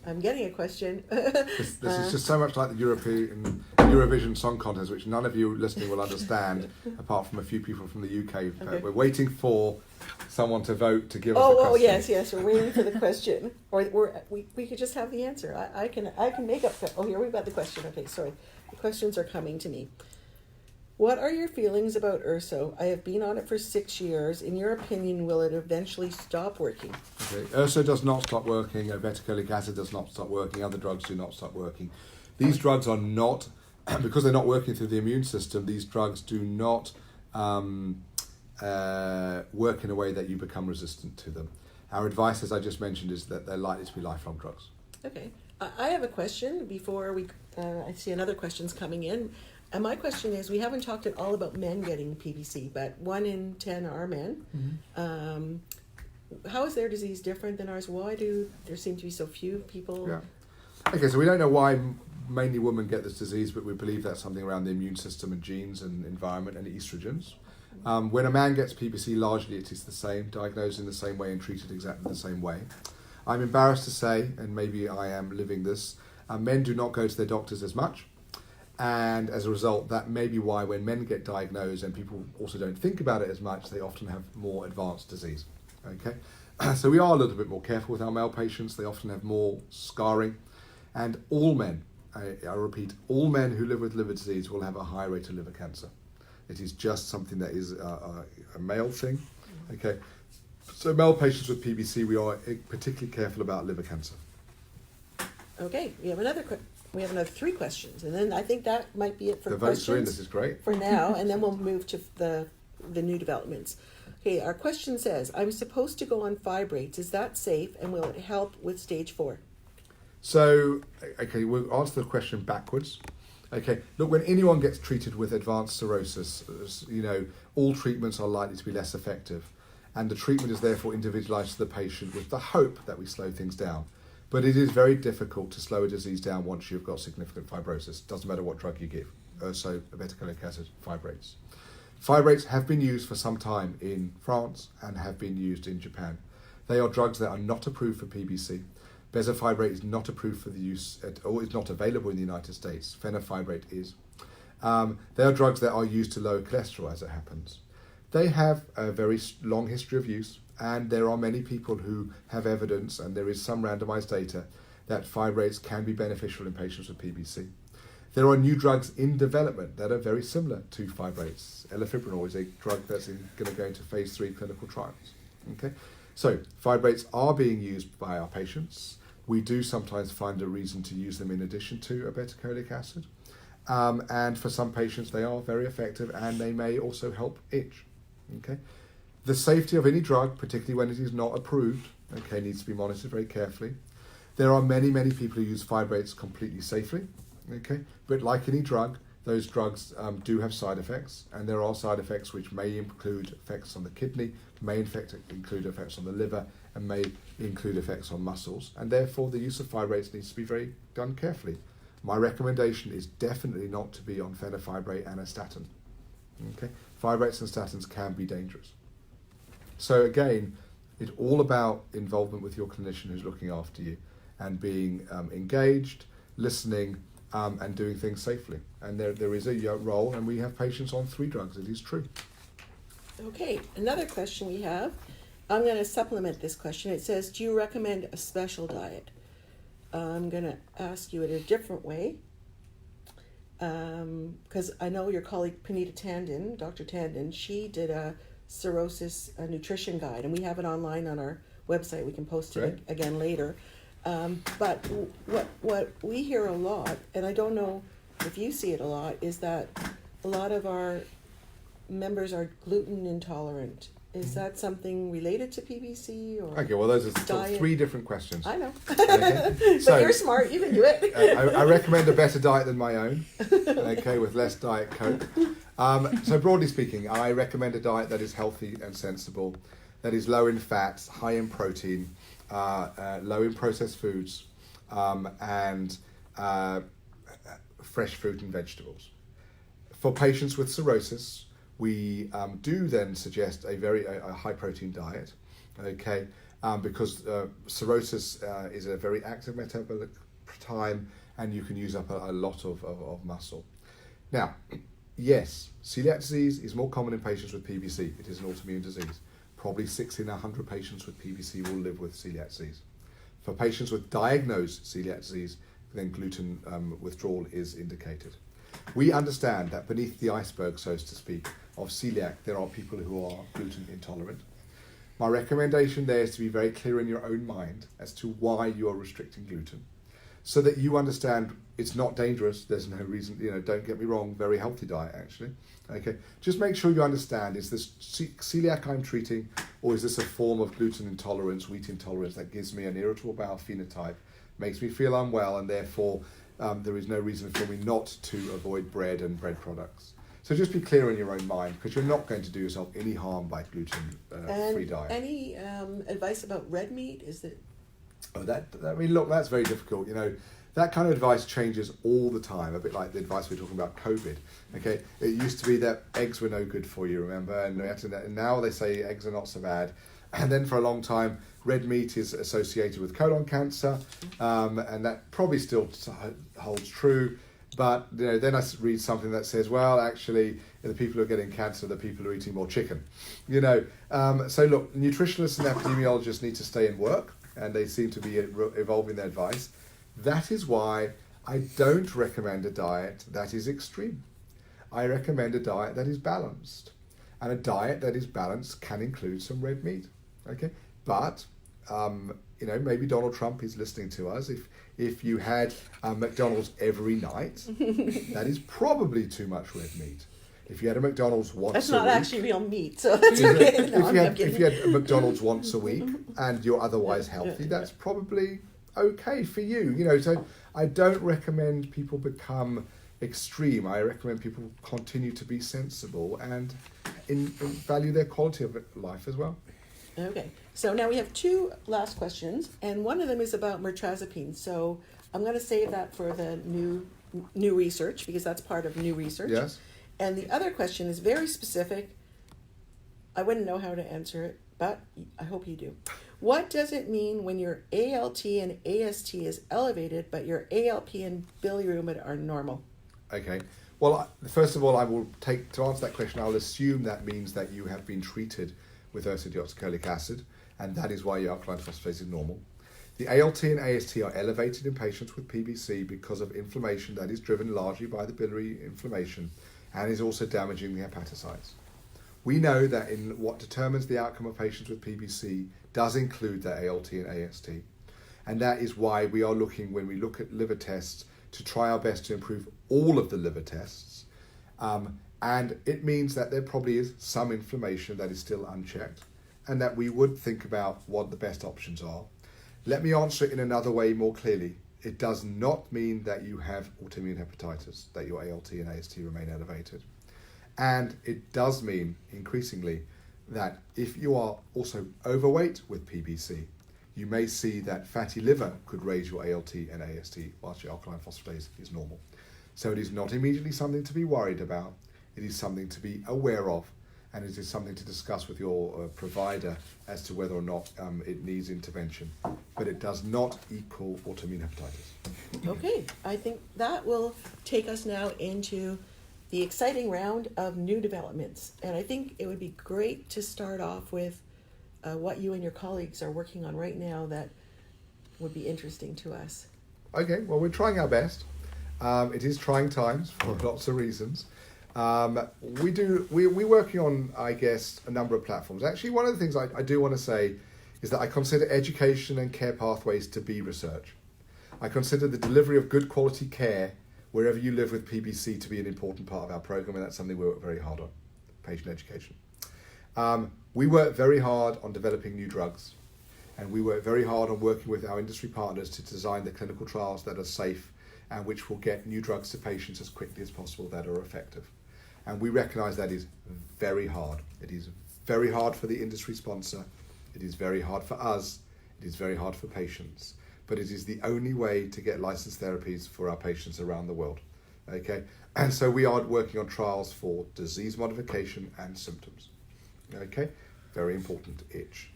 I'm getting a question. This is just so much like the Eurovision Song Contest, which none of you listening will understand, apart from a few people from the UK. Okay. We're waiting for someone to vote to give us the Oh, question. yes, we're waiting for the question. Or we could just have the answer. I can make up. Oh, here we've got the question. Okay, sorry. The questions are coming to me. What are your feelings about URSO? I have been on it for 6 years. In your opinion, will it eventually stop working? Okay. URSO does not stop working. Obeticholic acid does not stop working. Other drugs do not stop working. These drugs are not, because they're not working through the immune system, these drugs do not work in a way that you become resistant to them. Our advice, as I just mentioned, is that they're likely to be lifelong drugs. Okay. I have a question before I see another question's coming in. And my question is, we haven't talked at all about men getting PBC, but 1 in 10 are men. Mm-hmm. How is their disease different than ours? Why do there seem to be so few people? Yeah. Okay, so we don't know why mainly women get this disease, but we believe that's something around the immune system and genes and environment and estrogens. When a man gets PBC, largely it is the same, diagnosed in the same way and treated exactly the same way. I'm embarrassed to say, and maybe I am living this, men do not go to their doctors as much. And as a result, that may be why when men get diagnosed and people also don't think about it as much, they often have more advanced disease. Okay, so we are a little bit more careful with our male patients. They often have more scarring. And all men, I repeat, all men who live with liver disease will have a high rate of liver cancer. It is just something that is a male thing. Okay, so male patients with PBC, we are particularly careful about liver cancer. Okay, we have another 3 questions, and then I think that might be it for the questions. votes are in. This is great for now, and then we'll move to the new developments. Okay, our question says, I'm supposed to go on fibrates. Is that safe, and will it help with stage 4? So, okay, we'll answer the question backwards. Okay, look, when anyone gets treated with advanced cirrhosis, all treatments are likely to be less effective, and the treatment is therefore individualized to the patient with the hope that we slow things down. But it is very difficult to slow a disease down once you've got significant fibrosis. Doesn't matter what drug you give. So, obeticholic acid, fibrates. Fibrates have been used for some time in France and have been used in Japan. They are drugs that are not approved for PBC. Bezafibrate is not approved for the use, or is not available in the United States. Fenofibrate is. They are drugs that are used to lower cholesterol, as it happens. They have a very long history of use, and there are many people who have evidence, and there is some randomized data, that fibrates can be beneficial in patients with PBC. There are new drugs in development that are very similar to fibrates. Elafibranor is a drug that's going to go into phase 3 clinical trials. Okay, so fibrates are being used by our patients. We do sometimes find a reason to use them in addition to obeticholic acid. And for some patients, they are very effective, and they may also help itch. Okay, the safety of any drug, particularly when it is not approved, okay, needs to be monitored very carefully. There are many people who use fibrates completely safely. Okay, but like any drug, those drugs do have side effects, and there are side effects which may include effects on the kidney, may include effects on the liver, and may include effects on muscles, and therefore the use of fibrates needs to be very done carefully. My recommendation is definitely not to be on fenofibrate and a statin. Okay, fibrates and statins can be dangerous. So again, it's all about involvement with your clinician who's looking after you, and being engaged, listening, and doing things safely. And there is a role, and we have patients on 3 drugs, it is true. Okay, another question we have. I'm going to supplement this question. It says, do you recommend a special diet? I'm going to ask you it a different way, because I know your colleague Panita Tandon, Dr. Tandon, she did a cirrhosis nutrition guide, and we have it online on our website. We can post it again later. But what we hear a lot, and I don't know if you see it a lot, is that a lot of our members are gluten intolerant. Is that something related to PBC or Okay, well those are diet? 3 different questions. I know. Okay. But So, you're smart, you can do it. I recommend a better diet than my own, okay, with less Diet Coke. So broadly speaking, I recommend a diet that is healthy and sensible, that is low in fats, high in protein, low in processed foods, and fresh fruit and vegetables. For patients with cirrhosis, we do then suggest a high protein diet, okay, because cirrhosis is a very active metabolic time, and you can use up a lot of muscle. Now, yes, celiac disease is more common in patients with PBC. It is an autoimmune disease. Probably 6 in 100 patients with PBC will live with celiac disease. For patients with diagnosed celiac disease, then gluten withdrawal is indicated. We understand that beneath the iceberg, so to speak, of celiac, there are people who are gluten intolerant. My recommendation there is to be very clear in your own mind as to why you are restricting gluten, so that you understand it's not dangerous. There's no reason, don't get me wrong, very healthy diet actually. Okay, just make sure you understand, is this celiac I'm treating, or is this a form of gluten intolerance, wheat intolerance that gives me an irritable bowel phenotype, makes me feel unwell, and therefore there is no reason for me not to avoid bread and bread products. So just be clear in your own mind, because you're not going to do yourself any harm by gluten-free diet. Any advice about red meat? Is that? Oh, look, that's very difficult. That kind of advice changes all the time, a bit like the advice we were talking about COVID. Okay, it used to be that eggs were no good for you, remember? And now they say eggs are not so bad. And then for a long time, red meat is associated with colon cancer, and that probably still holds true. But then I read something that says, well, actually, the people who are getting cancer are the people who are eating more chicken. So look, nutritionists and epidemiologists need to stay in work, and they seem to be evolving their advice. That is why I don't recommend a diet that is extreme. I recommend a diet that is balanced. And a diet that is balanced can include some red meat. Okay, but maybe Donald Trump is listening to us. If you had McDonald's every night, that is probably too much red meat. If you had a McDonald's once a week... That's not actually real meat, so that's okay. If you had a McDonald's once a week and you're otherwise healthy, that's probably okay for you. So I don't recommend people become extreme. I recommend people continue to be sensible and value their quality of life as well. Okay, so now we have 2 last questions, and one of them is about mirtazapine. So I'm going to save that for the new research, because that's part of new research. Yes. And the other question is very specific. I wouldn't know how to answer it, but I hope you do. What does it mean when your ALT and AST is elevated, but your ALP and bilirubin are normal? Okay. Well, first of all, to answer that question, I'll assume that means that you have been treated with ursodeoxycholic acid, and that is why your alkaline phosphatase is normal. The ALT and AST are elevated in patients with PBC because of inflammation that is driven largely by the biliary inflammation and is also damaging the hepatocytes. We know that in what determines the outcome of patients with PBC does include the ALT and AST, and that is why we are looking, when we look at liver tests, to try our best to improve all of the liver tests. And it means that there probably is some inflammation that is still unchecked, and that we would think about what the best options are. Let me answer it in another way more clearly. It does not mean that you have autoimmune hepatitis, that your ALT and AST remain elevated. And it does mean, increasingly, that if you are also overweight with PBC, you may see that fatty liver could raise your ALT and AST whilst your alkaline phosphatase is normal. So it is not immediately something to be worried about. It is something to be aware of, and it is something to discuss with your provider as to whether or not it needs intervention. But it does not equal autoimmune hepatitis. Okay, I think that will take us now into the exciting round of new developments. And I think it would be great to start off with what you and your colleagues are working on right now that would be interesting to us. Okay, well, we're trying our best. It is trying times for lots of reasons. We're working on, I guess, a number of platforms. Actually, one of the things I do want to say is that I consider education and care pathways to be research. I consider the delivery of good quality care wherever you live with PBC to be an important part of our program, and that's something we work very hard on, patient education. We work very hard on developing new drugs, and we work very hard on working with our industry partners to design the clinical trials that are safe and which will get new drugs to patients as quickly as possible that are effective. And we recognise that is very hard. It is very hard for the industry sponsor. It is very hard for us. It is very hard for patients. But it is the only way to get licensed therapies for our patients around the world. Okay, and so we are working on trials for disease modification and symptoms. Okay, very important itch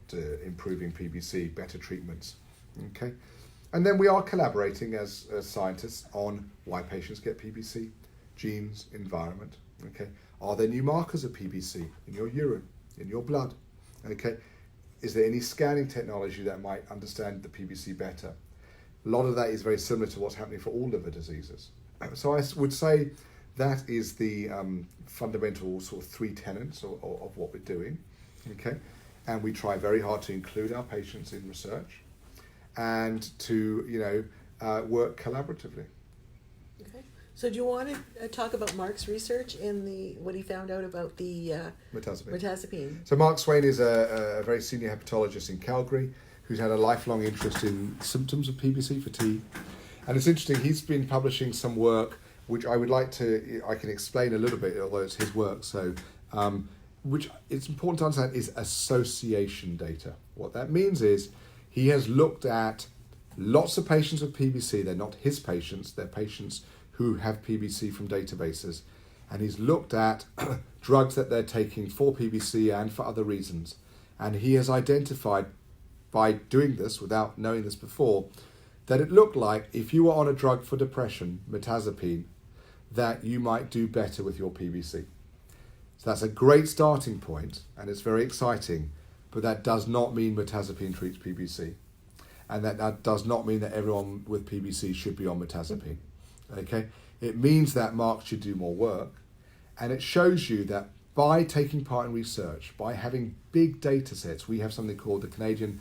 to improving PBC, better treatments. Okay, and then we are collaborating as scientists on why patients get PBC, genes, environment. Okay, are there new markers of PBC in your urine, in your blood? Okay, is there any scanning technology that might understand the PBC better? A lot of that is very similar to what's happening for all liver diseases. So I would say that is the fundamental sort of three tenets of what we're doing. Okay, and we try very hard to include our patients in research and to work collaboratively. Okay. So do you want to talk about Mark's research in what he found out about the mirtazapine? So Mark Swain is a very senior hepatologist in Calgary who's had a lifelong interest in symptoms of PBC, fatigue. And it's interesting, he's been publishing some work which I can explain a little bit, although it's his work. So, which it's important to understand is association data. What that means is he has looked at lots of patients with PBC. They're not his patients, they're patients who have PBC from databases. And he's looked at drugs that they're taking for PBC and for other reasons. And he has identified, by doing this without knowing this before, that it looked like if you were on a drug for depression, mirtazapine, that you might do better with your PBC. So that's a great starting point, and it's very exciting, but that does not mean mirtazapine treats PBC. And that does not mean that everyone with PBC should be on mirtazapine. Okay? It means that Mark should do more work, and it shows you that by taking part in research, by having big data sets, we have something called the Canadian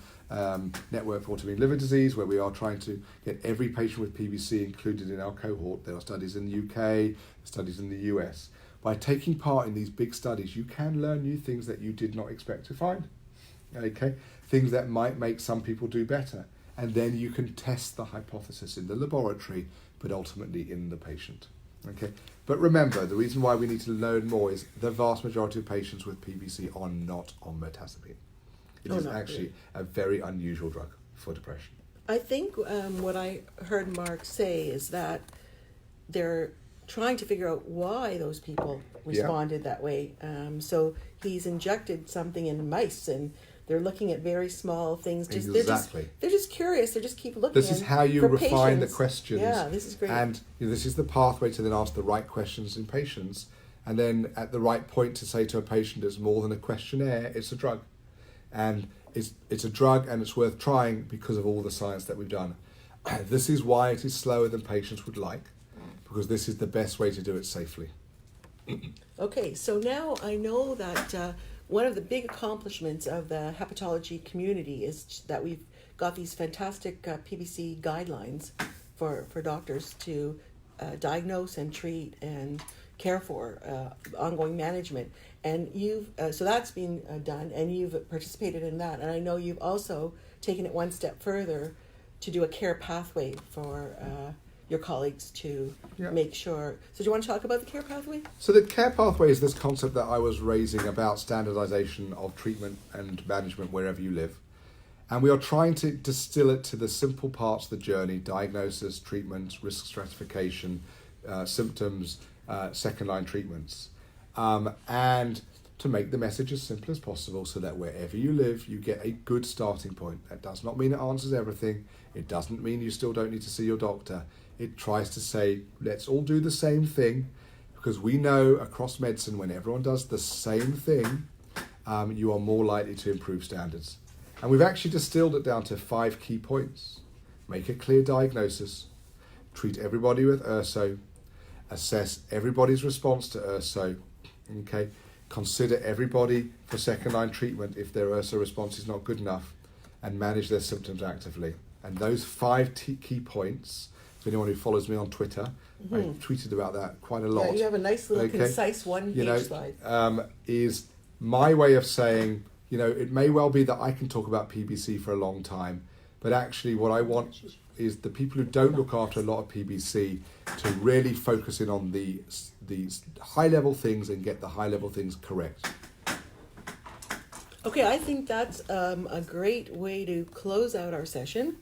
Network for Autoimmune Liver Disease, where we are trying to get every patient with PBC included in our cohort. There are studies in the UK, studies in the US. By taking part in these big studies, you can learn new things that you did not expect to find. Okay, things that might make some people do better. And then you can test the hypothesis in the laboratory, but ultimately in the patient. Okay, but remember, the reason why we need to learn more is the vast majority of patients with PBC are not on mirtazapine. It is actually a very unusual drug for depression. I think what I heard Mark say is that they're trying to figure out why those people responded that way. So he's injected something in mice, and they're looking at very small things. Exactly. They're just curious. They just keep looking. This is how you refine patients. the questions. Yeah, this is great. And this is the pathway to then ask the right questions in patients, and then at the right point to say to a patient, it's more than a questionnaire, it's a drug. And it's a drug, and it's worth trying because of all the science that we've done. This is why it is slower than patients would like, because this is the best way to do it safely. Okay, so now I know that one of the big accomplishments of the hepatology community is that we've got these fantastic PBC guidelines for doctors to diagnose and treat and care for ongoing management. And so that's been done, and you've participated in that. And I know you've also taken it one step further to do a care pathway for your colleagues to make sure. So do you want to talk about the care pathway? So the care pathway is this concept that I was raising about standardization of treatment and management wherever you live. And we are trying to distill it to the simple parts of the journey: diagnosis, treatment, risk stratification, symptoms, second-line treatments. And to make the message as simple as possible so that wherever you live, you get a good starting point. That does not mean it answers everything. It doesn't mean you still don't need to see your doctor. It tries to say, let's all do the same thing, because we know across medicine, when everyone does the same thing, you are more likely to improve standards. And we've actually distilled it down to 5 key points. Make a clear diagnosis, treat everybody with URSO, assess everybody's response to URSO, okay? Consider everybody for second-line treatment if their URSO response is not good enough, and manage their symptoms actively. And those 5 key points, for anyone who follows me on Twitter, I've tweeted about that quite a lot. Yeah, you have a nice little concise one-page slide. Is my way of saying, it may well be that I can talk about PBC for a long time, but actually what I want is the people who don't look after a lot of PBC to really focus in on these high-level things and get the high-level things correct. Okay, I think that's a great way to close out our session.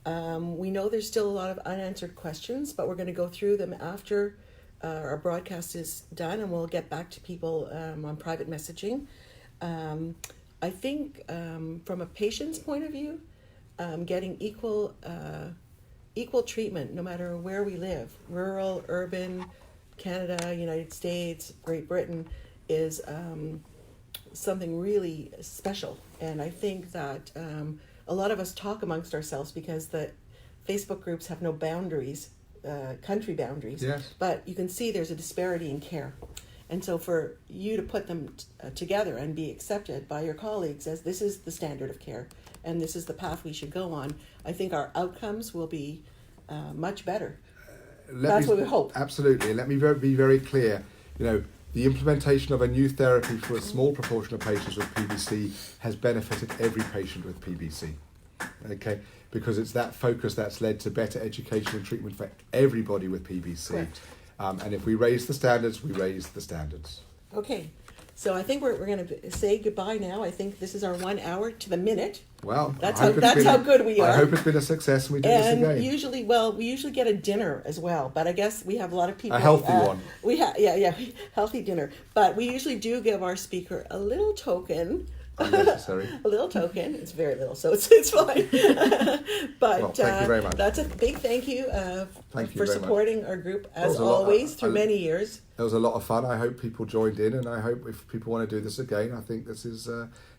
We know there's still a lot of unanswered questions, but we're going to go through them after our broadcast is done, and we'll get back to people on private messaging. I think from a patient's point of view, getting equal treatment no matter where we live, rural, urban, Canada, United States, Great Britain, is something really special. And I think that a lot of us talk amongst ourselves because the Facebook groups have no boundaries, country boundaries. Yes. But you can see there's a disparity in care. And so for you to put them together and be accepted by your colleagues as this is the standard of care and this is the path we should go on, I think our outcomes will be much better. That's what we hope. Absolutely. And let me be very clear. The implementation of a new therapy for a small proportion of patients with PBC has benefited every patient with PBC. Okay? Because it's that focus that's led to better education and treatment for everybody with PBC. Correct. And if we raise the standards, we raise the standards. Okay. So I think we're going to say goodbye now. I think this is our 1 hour to the minute. Well, that's how good we are. I hope it's been a success and we do this again. We usually get a dinner as well, but I guess we have a lot of people. A healthy one. Healthy dinner. But we usually do give our speaker a little token. Unnecessary. A little token. It's very little, so it's fine. But well, thank you very much. That's a big thank you for supporting our group as always through many years. It was a lot of fun. I hope people joined in, and I hope if people want to do this again, I think this is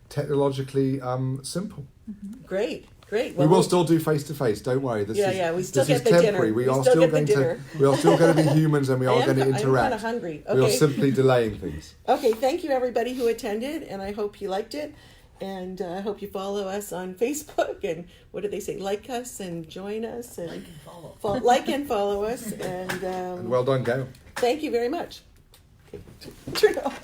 technologically simple. Mm-hmm. Great. Well, we will still do face to face. Don't worry. We still get the dinner. We are still going to be humans, and we are going to interact. I'm kind of hungry. Okay. We are simply delaying things. Okay, thank you everybody who attended, and I hope you liked it, and I hope you follow us on Facebook, and what did they say? Like us and join us, and like and follow. Like and follow us, and well done, Gail. Thank you very much. Okay. Turn off.